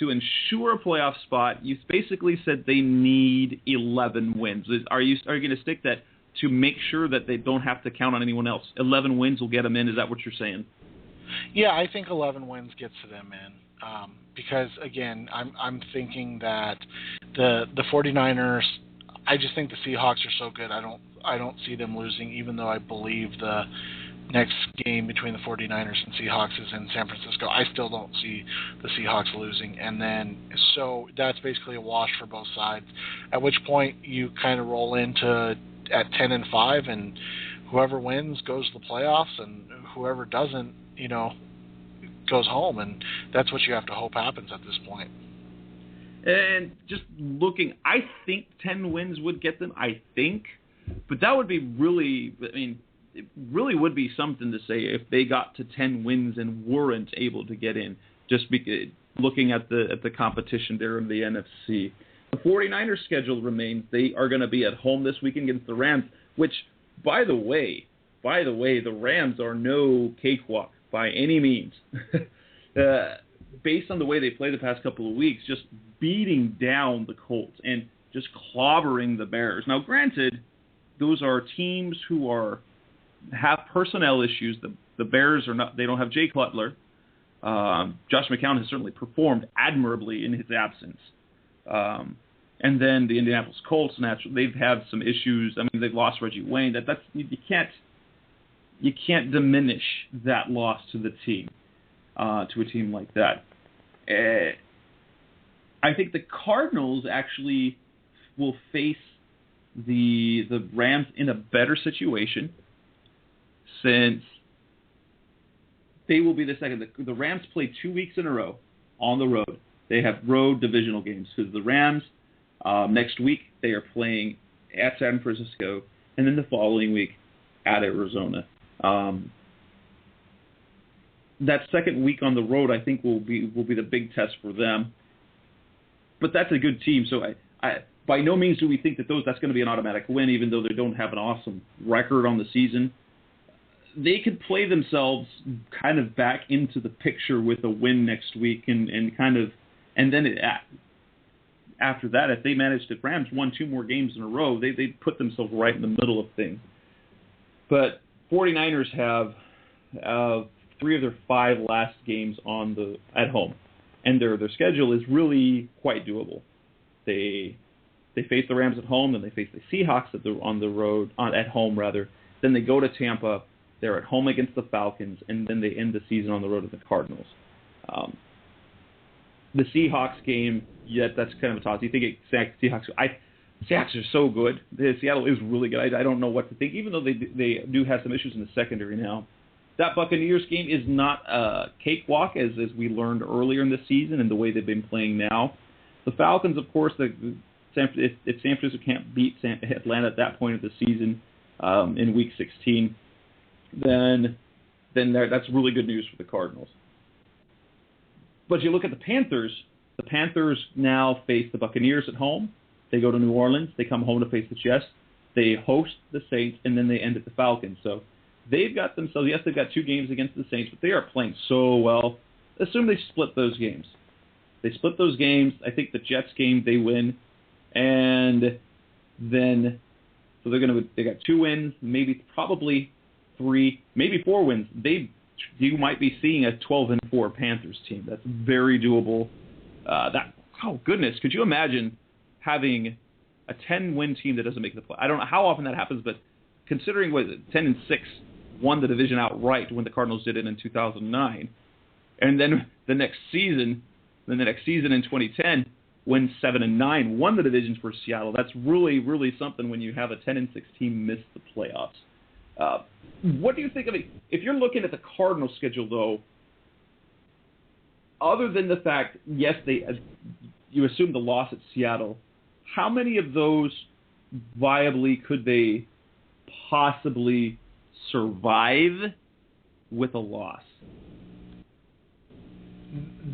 to ensure a playoff spot, you basically said they need 11 wins. Are you going to stick that to make sure that they don't have to count on anyone else? 11 wins will get them in. Is that what you're saying? Yeah, I think 11 wins gets them in. Because again, I'm thinking that the 49ers, I just think the Seahawks are so good. I don't see them losing, even though I believe the next game between the 49ers and Seahawks is in San Francisco. I still don't see the Seahawks losing. And then, so that's basically a wash for both sides, at which point you kind of roll into at 10-5, and whoever wins goes to the playoffs, and whoever doesn't, goes home. And that's what you have to hope happens at this point. And just looking, I think 10 wins would get them, but that would be really, it really would be something to say if they got to 10 wins and weren't able to get in, just looking at the competition there in the NFC. The 49ers schedule remains. They are going to be at home this weekend against the Rams, which, by the way, the Rams are no cakewalk by any means. Based on the way they played the past couple of weeks, just beating down the Colts and just clobbering the Bears. Now, granted, those are teams who have personnel issues. The Bears are not. They don't have Jay Cutler. Josh McCown has certainly performed admirably in his absence. And then the Indianapolis Colts, naturally, they've had some issues. I mean, they've lost Reggie Wayne. You can't diminish that loss to the team, to a team like that. I think the Cardinals actually will face the Rams in a better situation, since they will be the second. The Rams play 2 weeks in a row on the road. They have road divisional games, because the Rams next week they are playing at San Francisco, and then the following week at Arizona. That second week on the road, I think, will be the big test for them. But that's a good team, so I by no means do we think that that's going to be an automatic win, even though they don't have an awesome record on the season. They could play themselves kind of back into the picture with a win next week, and then after that, if they manage to, Rams won 2 more games in a row, they'd put themselves right in the middle of things. But 49ers have 3 of their 5 last games at home, and their schedule is really quite doable. They face the Rams at home, then they face the Seahawks at home. Then they go to Tampa. They're at home against the Falcons, and then they end the season on the road with the Cardinals. The Seahawks game, that's kind of a toss. You think Seahawks? Seahawks are so good. Seattle is really good. I don't know what to think, even though they do have some issues in the secondary now. That Buccaneers game is not a cakewalk, as we learned earlier in the season, and the way they've been playing now. The Falcons, of course, if San Francisco can't beat Atlanta at that point of the season in Week 16, then that's really good news for the Cardinals. But you look at the Panthers. The Panthers now face the Buccaneers at home. They go to New Orleans. They come home to face the Jets. They host the Saints, and then they end at the Falcons. So they've got 2 games against the Saints, but they are playing so well. Assume they split those games. They split those games. I think the Jets game they win, and then so they got 2 wins, probably 3, maybe 4 wins. You might be seeing a 12-4 Panthers team. That's very doable. Goodness, could you imagine having a 10-win team that doesn't make the play? I don't know how often that happens, but considering 10-6 won the division outright when the Cardinals did it in 2009, and then the next season in 2010, win 7-9, won the division for Seattle. That's really, really something when you have a 10-6 team miss the playoffs. What do you think of it? If you're looking at the Cardinals schedule, though, other than the fact, yes, you assume the loss at Seattle, how many of those viably could they possibly survive with a loss?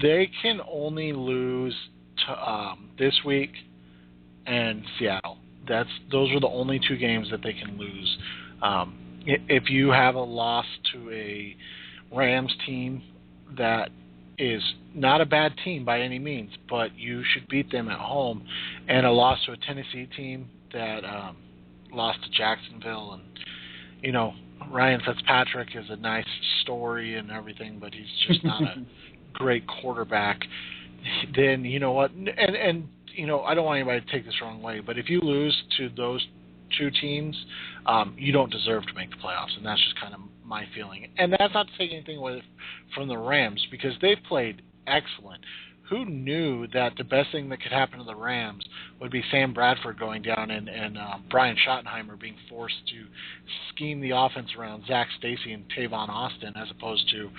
They can only lose to this week and Seattle. Those are the only 2 games that they can lose. If you have a loss to a Rams team that is not a bad team by any means, but you should beat them at home, and a loss to a Tennessee team that lost to Jacksonville, and Ryan Fitzpatrick is a nice story and everything, but he's just not a great quarterback. Then you know what, and I don't want anybody to take this the wrong way, but if you lose to those 2 teams, you don't deserve to make the playoffs, and that's just kind of my feeling. And that's not to take anything away from the Rams, because they've played excellent. Who knew that the best thing that could happen to the Rams would be Sam Bradford going down and Brian Schottenheimer being forced to scheme the offense around Zach Stacy and Tavon Austin, as opposed to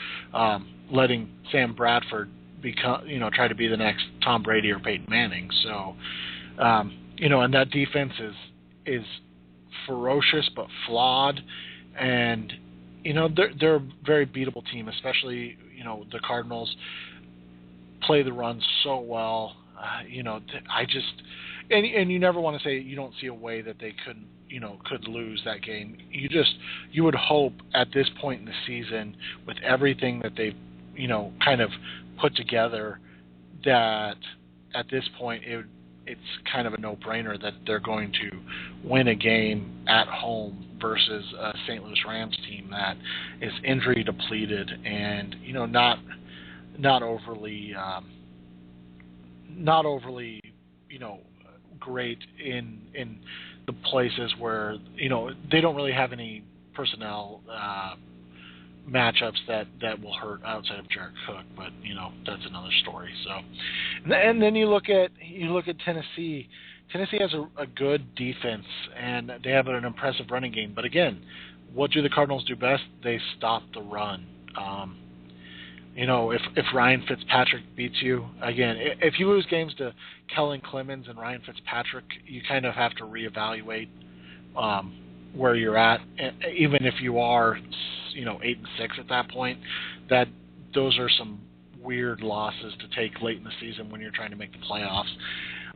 letting Sam Bradford try to be the next Tom Brady or Peyton Manning. So, and that defense is ferocious but flawed, and they're a very beatable team, especially the Cardinals play the run so well. And you never want to say you don't see a way that they could lose that game. You would hope at this point in the season, with everything that they've, kind of put together, that at this point it's kind of a no-brainer that they're going to win a game at home versus a St. Louis Rams team that is injury depleted and not overly great in the places where they don't really have any personnel matchups that will hurt outside of Jared Cook, but that's another story. So, and then you look at Tennessee. Tennessee has a good defense and they have an impressive running game. But again, what do the Cardinals do best? They stop the run. If Ryan Fitzpatrick beats you, again, if you lose games to Kellen Clemens and Ryan Fitzpatrick, you kind of have to reevaluate where you're at. Even if you are, 8-6 at that point, that those are some weird losses to take late in the season when you're trying to make the playoffs.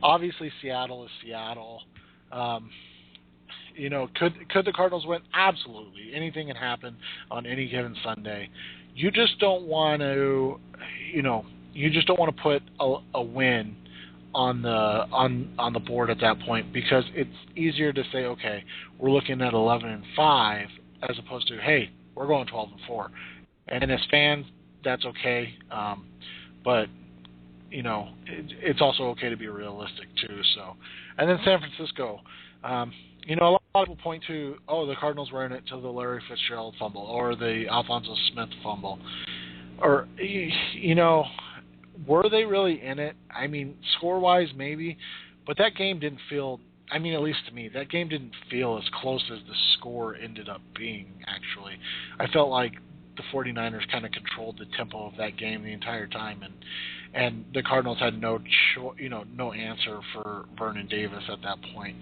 Obviously, Seattle is Seattle. Could the Cardinals win? Absolutely. Anything can happen on any given Sunday. You just don't want to, put a win on the board at that point, because it's easier to say, okay, we're looking at 11-5 as opposed to, hey, we're going 12-4. And as fans, that's okay. But it's also okay to be realistic too. So, and then San Francisco. A lot of people point to, the Cardinals were in it till the Larry Fitzgerald fumble or the Alphonso Smith fumble. Or, were they really in it? I mean, score-wise, maybe. But that game didn't feel, at least to me, that game didn't feel as close as the score ended up being, actually. I felt like the 49ers kind of controlled the tempo of that game the entire time, and the Cardinals had no answer for Vernon Davis at that point.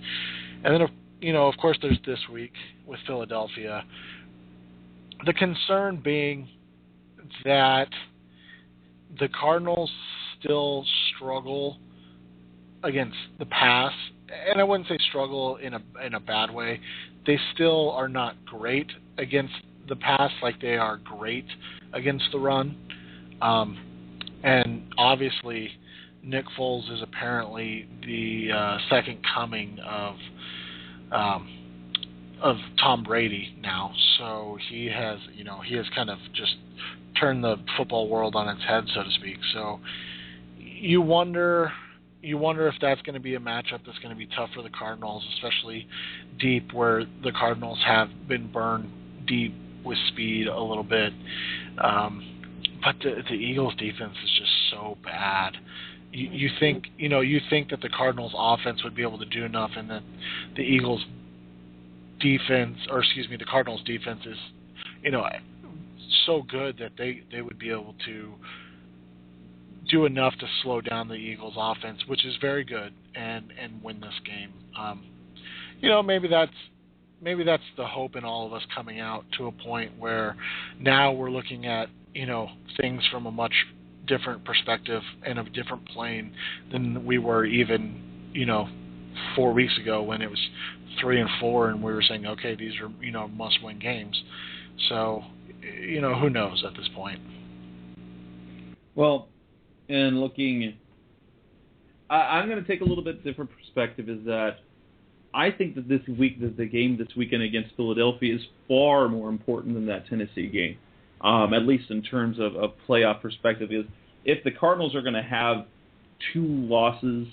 And then, of course, there's this week with Philadelphia. The concern being that the Cardinals still struggle against the pass, and I wouldn't say struggle in a bad way. They still are not great against the pass like they are great against the run. And obviously, Nick Foles is apparently the second coming of Tom Brady now. So he has kind of just turned the football world on its head, so to speak. So you wonder if that's going to be a matchup that's going to be tough for the Cardinals, especially deep, where the Cardinals have been burned deep with speed a little bit. But the Eagles' defense is just so bad. You think that the Cardinals' offense would be able to do enough, and that the Cardinals' defense is, so good that they would be able to do enough to slow down the Eagles' offense, which is very good, and win this game. Maybe that's the hope in all of us, coming out to a point where now we're looking at things from a much different perspective and a different plane than we were even 4 weeks ago, when it was 3-4 and we were saying, okay, these are must-win games. So who knows at this point. Well, and looking, I'm going to take a little bit different perspective. Is that I think that the game this weekend against Philadelphia is far more important than that Tennessee game, at least in terms of playoff perspective. Is if the Cardinals are going to have 2 losses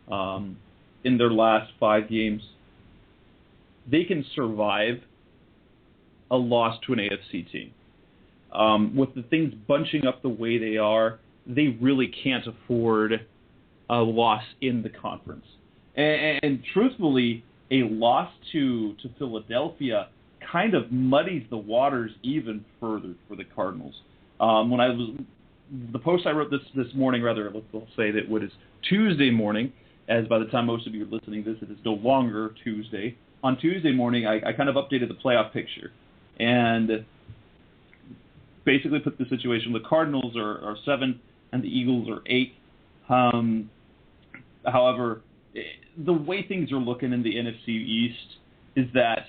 in their last 5 games, they can survive a loss to an AFC team. With the things bunching up the way they are, they really can't afford a loss in the conference. And truthfully, a loss to Philadelphia kind of muddies the waters even further for the Cardinals. The post I wrote this morning, rather, let's say that it was Tuesday morning, as by the time most of you are listening to this, it is no longer Tuesday. On Tuesday morning, I kind of updated the playoff picture and basically put the situation: the Cardinals are 7 and the Eagles are 8. However, the way things are looking in the NFC East is that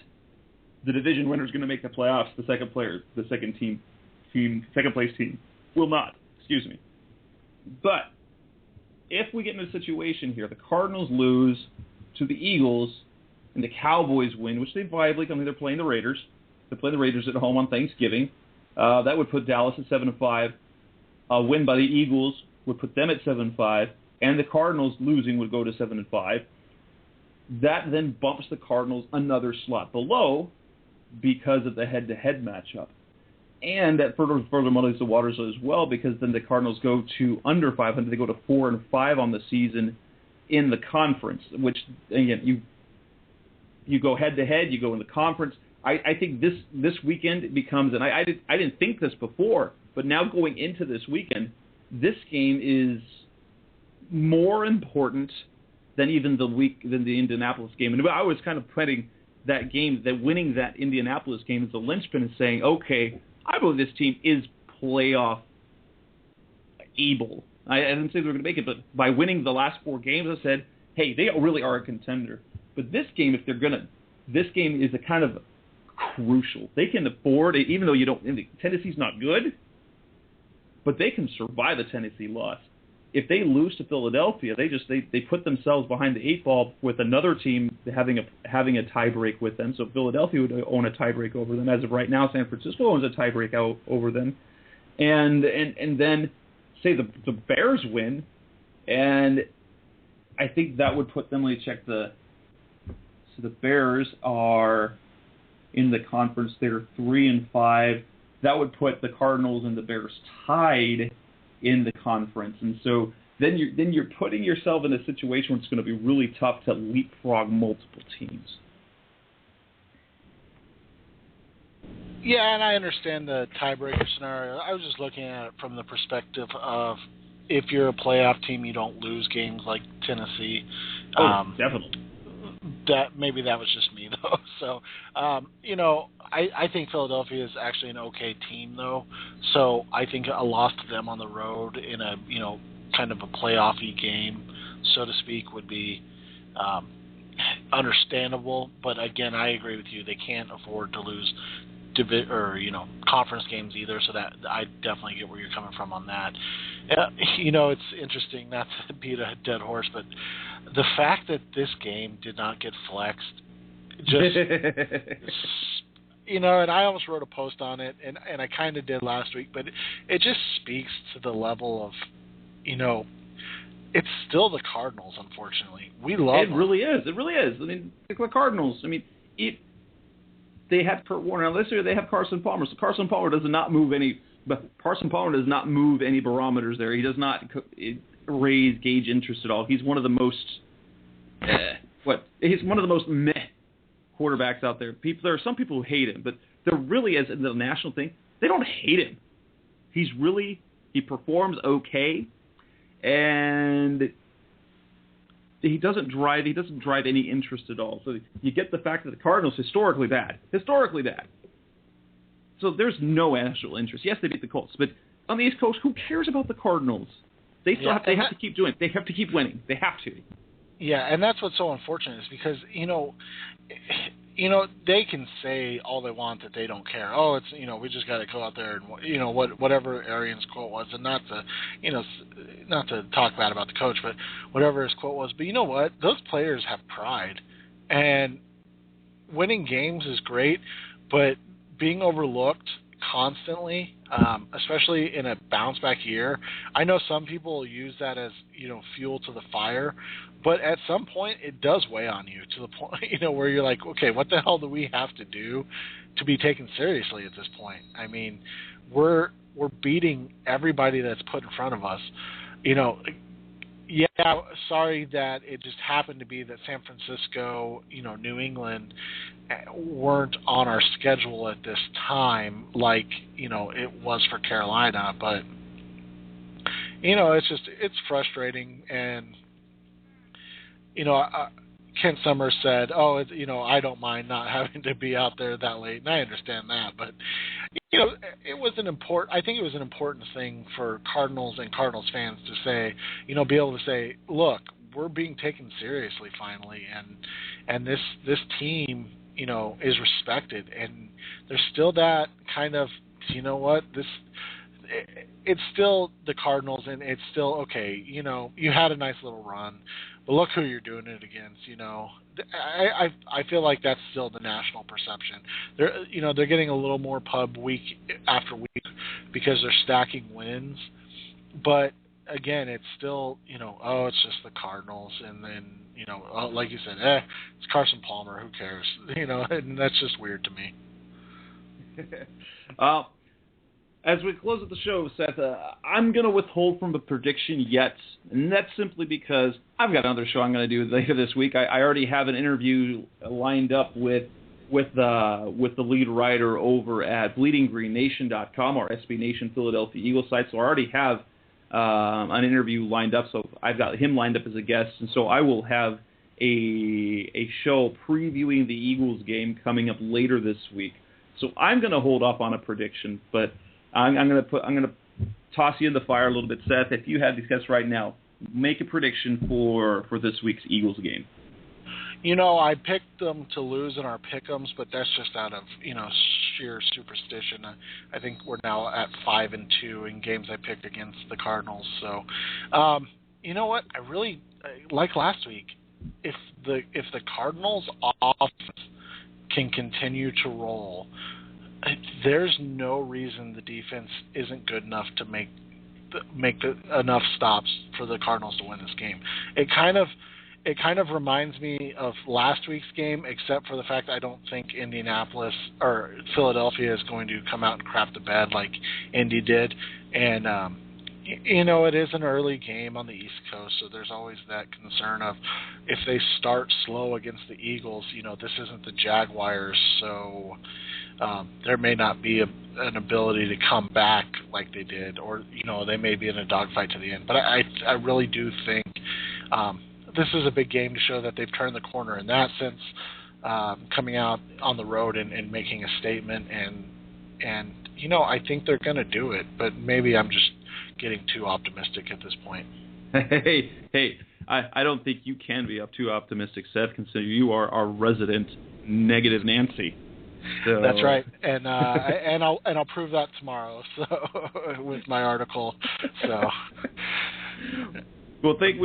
the division winner is going to make the playoffs. The second place team will not. Excuse me. But if we get in a situation here, the Cardinals lose to the Eagles and the Cowboys win, which they viably come. They're playing the Raiders. They play the Raiders at home on Thanksgiving. That would put Dallas at 7-5. A win by the Eagles would put them at 7-5, and the Cardinals losing would go to 7-5. That then bumps the Cardinals another slot below because of the head-to-head matchup. And that further muddies the waters as well, because then the Cardinals go to under 500. They go to 4-5 on the season in the conference, which, again, you go head-to-head, you go in the conference. I think this weekend it becomes, and I didn't think this before, but now going into this weekend, this game is more important than even the Indianapolis game. And I was kind of putting that game, that winning that Indianapolis game as a linchpin and saying, okay, I believe this team is playoff able. I didn't say they were going to make it, but by winning the last 4 games, I said, hey, they really are a contender. But this game, this game is a kind of crucial. They can afford it, even though Tennessee's not good, but they can survive a Tennessee loss. If they lose to Philadelphia, they put themselves behind the 8 ball with another team having a tie break with them. So Philadelphia would own a tie break over them. As of right now, San Francisco owns a tie break over them, and then say the Bears win, and I think that would put them. Let me check the Bears are in the conference. They're 3-5. That would put the Cardinals and the Bears tied in the conference, and so then you're putting yourself in a situation where it's going to be really tough to leapfrog multiple teams. Yeah, and I understand the tiebreaker scenario. I was just looking at it from the perspective of if you're a playoff team, you don't lose games like Tennessee. Definitely. Maybe that was just me though. So, I think Philadelphia is actually an okay team though. So I think a loss to them on the road in a kind of a playoff-y game, so to speak, would be understandable. But again, I agree with you. They can't afford to lose conference games either. So that I definitely get where you're coming from on that. It's interesting, not to beat a dead horse, but the fact that this game did not get flexed, just and I almost wrote a post on it, and I kind of did last week, but it just speaks to the level of, it's still the Cardinals. Unfortunately, we love them. It really is. It really is. I mean, the Cardinals. I mean, they have Kurt Warner. Now this year they have Carson Palmer. So Carson Palmer does not move any. But Carson Palmer does not move any barometers there. He does not gauge interest at all. He's one of the most he's one of the most meh quarterbacks out there. There are some people who hate him, but they're really, as the national thing, they don't hate him. He performs okay, and he doesn't drive any interest at all. So you get the fact that the Cardinals historically bad. So there's no national interest. Yes, they beat the Colts, but on the East Coast, who cares about the Cardinals? They have to keep doing it. They have to keep winning. They have to. Yeah, and that's what's so unfortunate is because they can say all they want that they don't care. Oh, it's we just got to go out there and whatever Arian's quote was, and not to talk bad about the coach, but whatever his quote was. But you know what? Those players have pride, and winning games is great, but being overlooked constantly, especially in a bounce back year. I know some people use that as, fuel to the fire, but at some point it does weigh on you to the point, where you're like, okay, what the hell do we have to do to be taken seriously at this point? I mean, we're beating everybody that's put in front of us. Yeah, sorry that it just happened to be that San Francisco, New England weren't on our schedule at this time like, it was for Carolina. But, it's frustrating. And, Ken Summers said, I don't mind not having to be out there that late. And I understand that. But, it was I think it was an important thing for Cardinals and Cardinals fans to say, be able to say, look, we're being taken seriously finally, and this team, you know, is respected, and there's still that kind of, you know what, it's still the Cardinals, and it's still okay. You know, you had a nice little run, but look who you're doing it against. You know, I feel like that's still the national perception. They're getting a little more pub week after week because they're stacking wins, but again, it's still, you know, oh, it's just the Cardinals, and then, you know, like you said, it's Carson Palmer, who cares? You know, and that's just weird to me. As we close up the show, Seth, I'm going to withhold from a prediction yet, and that's simply because I've got another show I'm going to do later this week. I already have an interview lined up with the lead writer over at BleedingGreenNation.com, our SB Nation Philadelphia Eagles site. So I already have an interview lined up. So I've got him lined up as a guest, and so I will have a show previewing the Eagles game coming up later this week. So I'm going to hold off on a prediction, but I'm going to toss you in the fire a little bit, Seth. If you had these guys right now, make a prediction for this week's Eagles game. You know, I picked them to lose in our pick'ems, but that's just out of, you know, sheer superstition. I think we're now at 5-2 in games I picked against the Cardinals. So, you know what? I really like last week. If the Cardinals offense can continue to roll, there's no reason the defense isn't good enough to make enough stops for the Cardinals to win this game. It kind of reminds me of last week's game, except for the fact I don't think Indianapolis or Philadelphia is going to come out and crap the bed like Indy did. And you know, it is an early game on the East Coast, so there's always that concern of if they start slow against the Eagles, you know, this isn't the Jaguars, so there may not be an ability to come back like they did, or, you know, they may be in a dogfight to the end. But I really do think this is a big game to show that they've turned the corner in that sense, coming out on the road and making a statement. And you know, I think they're going to do it, but maybe I'm just getting too optimistic at this point. Hey, I don't think you can be too optimistic, Seth, considering you are our resident negative Nancy. So. That's right, and I'll prove that tomorrow. So with my article. So. Well, thank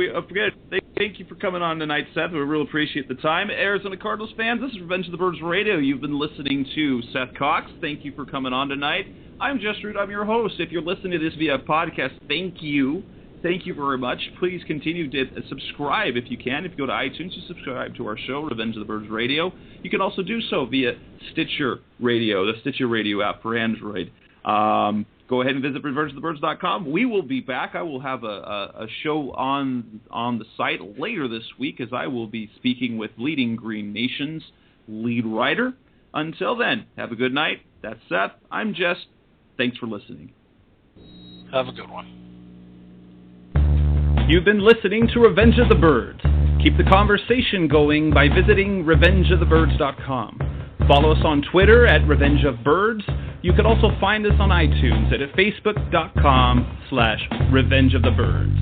you for coming on tonight, Seth. We really appreciate the time. Arizona Cardinals fans, this is Revenge of the Birds Radio. You've been listening to Seth Cox. Thank you for coming on tonight. I'm Jess Root. I'm your host. If you're listening to this via podcast, thank you. Thank you very much. Please continue to subscribe if you can. If you go to iTunes, you subscribe to our show, Revenge of the Birds Radio. You can also do so via Stitcher Radio, the Stitcher Radio app for Android. Go ahead and visit RevengeOfTheBirds.com. We will be back. I will have a show on the site later this week, as I will be speaking with Bleeding Green Nation's lead writer. Until then, have a good night. That's Seth. I'm Jess. Thanks for listening. Have a good one. You've been listening to Revenge of the Birds. Keep the conversation going by visiting RevengeOfTheBirds.com. Follow us on Twitter at Revenge of Birds. You can also find us on iTunes at Facebook.com/Revenge of the Birds.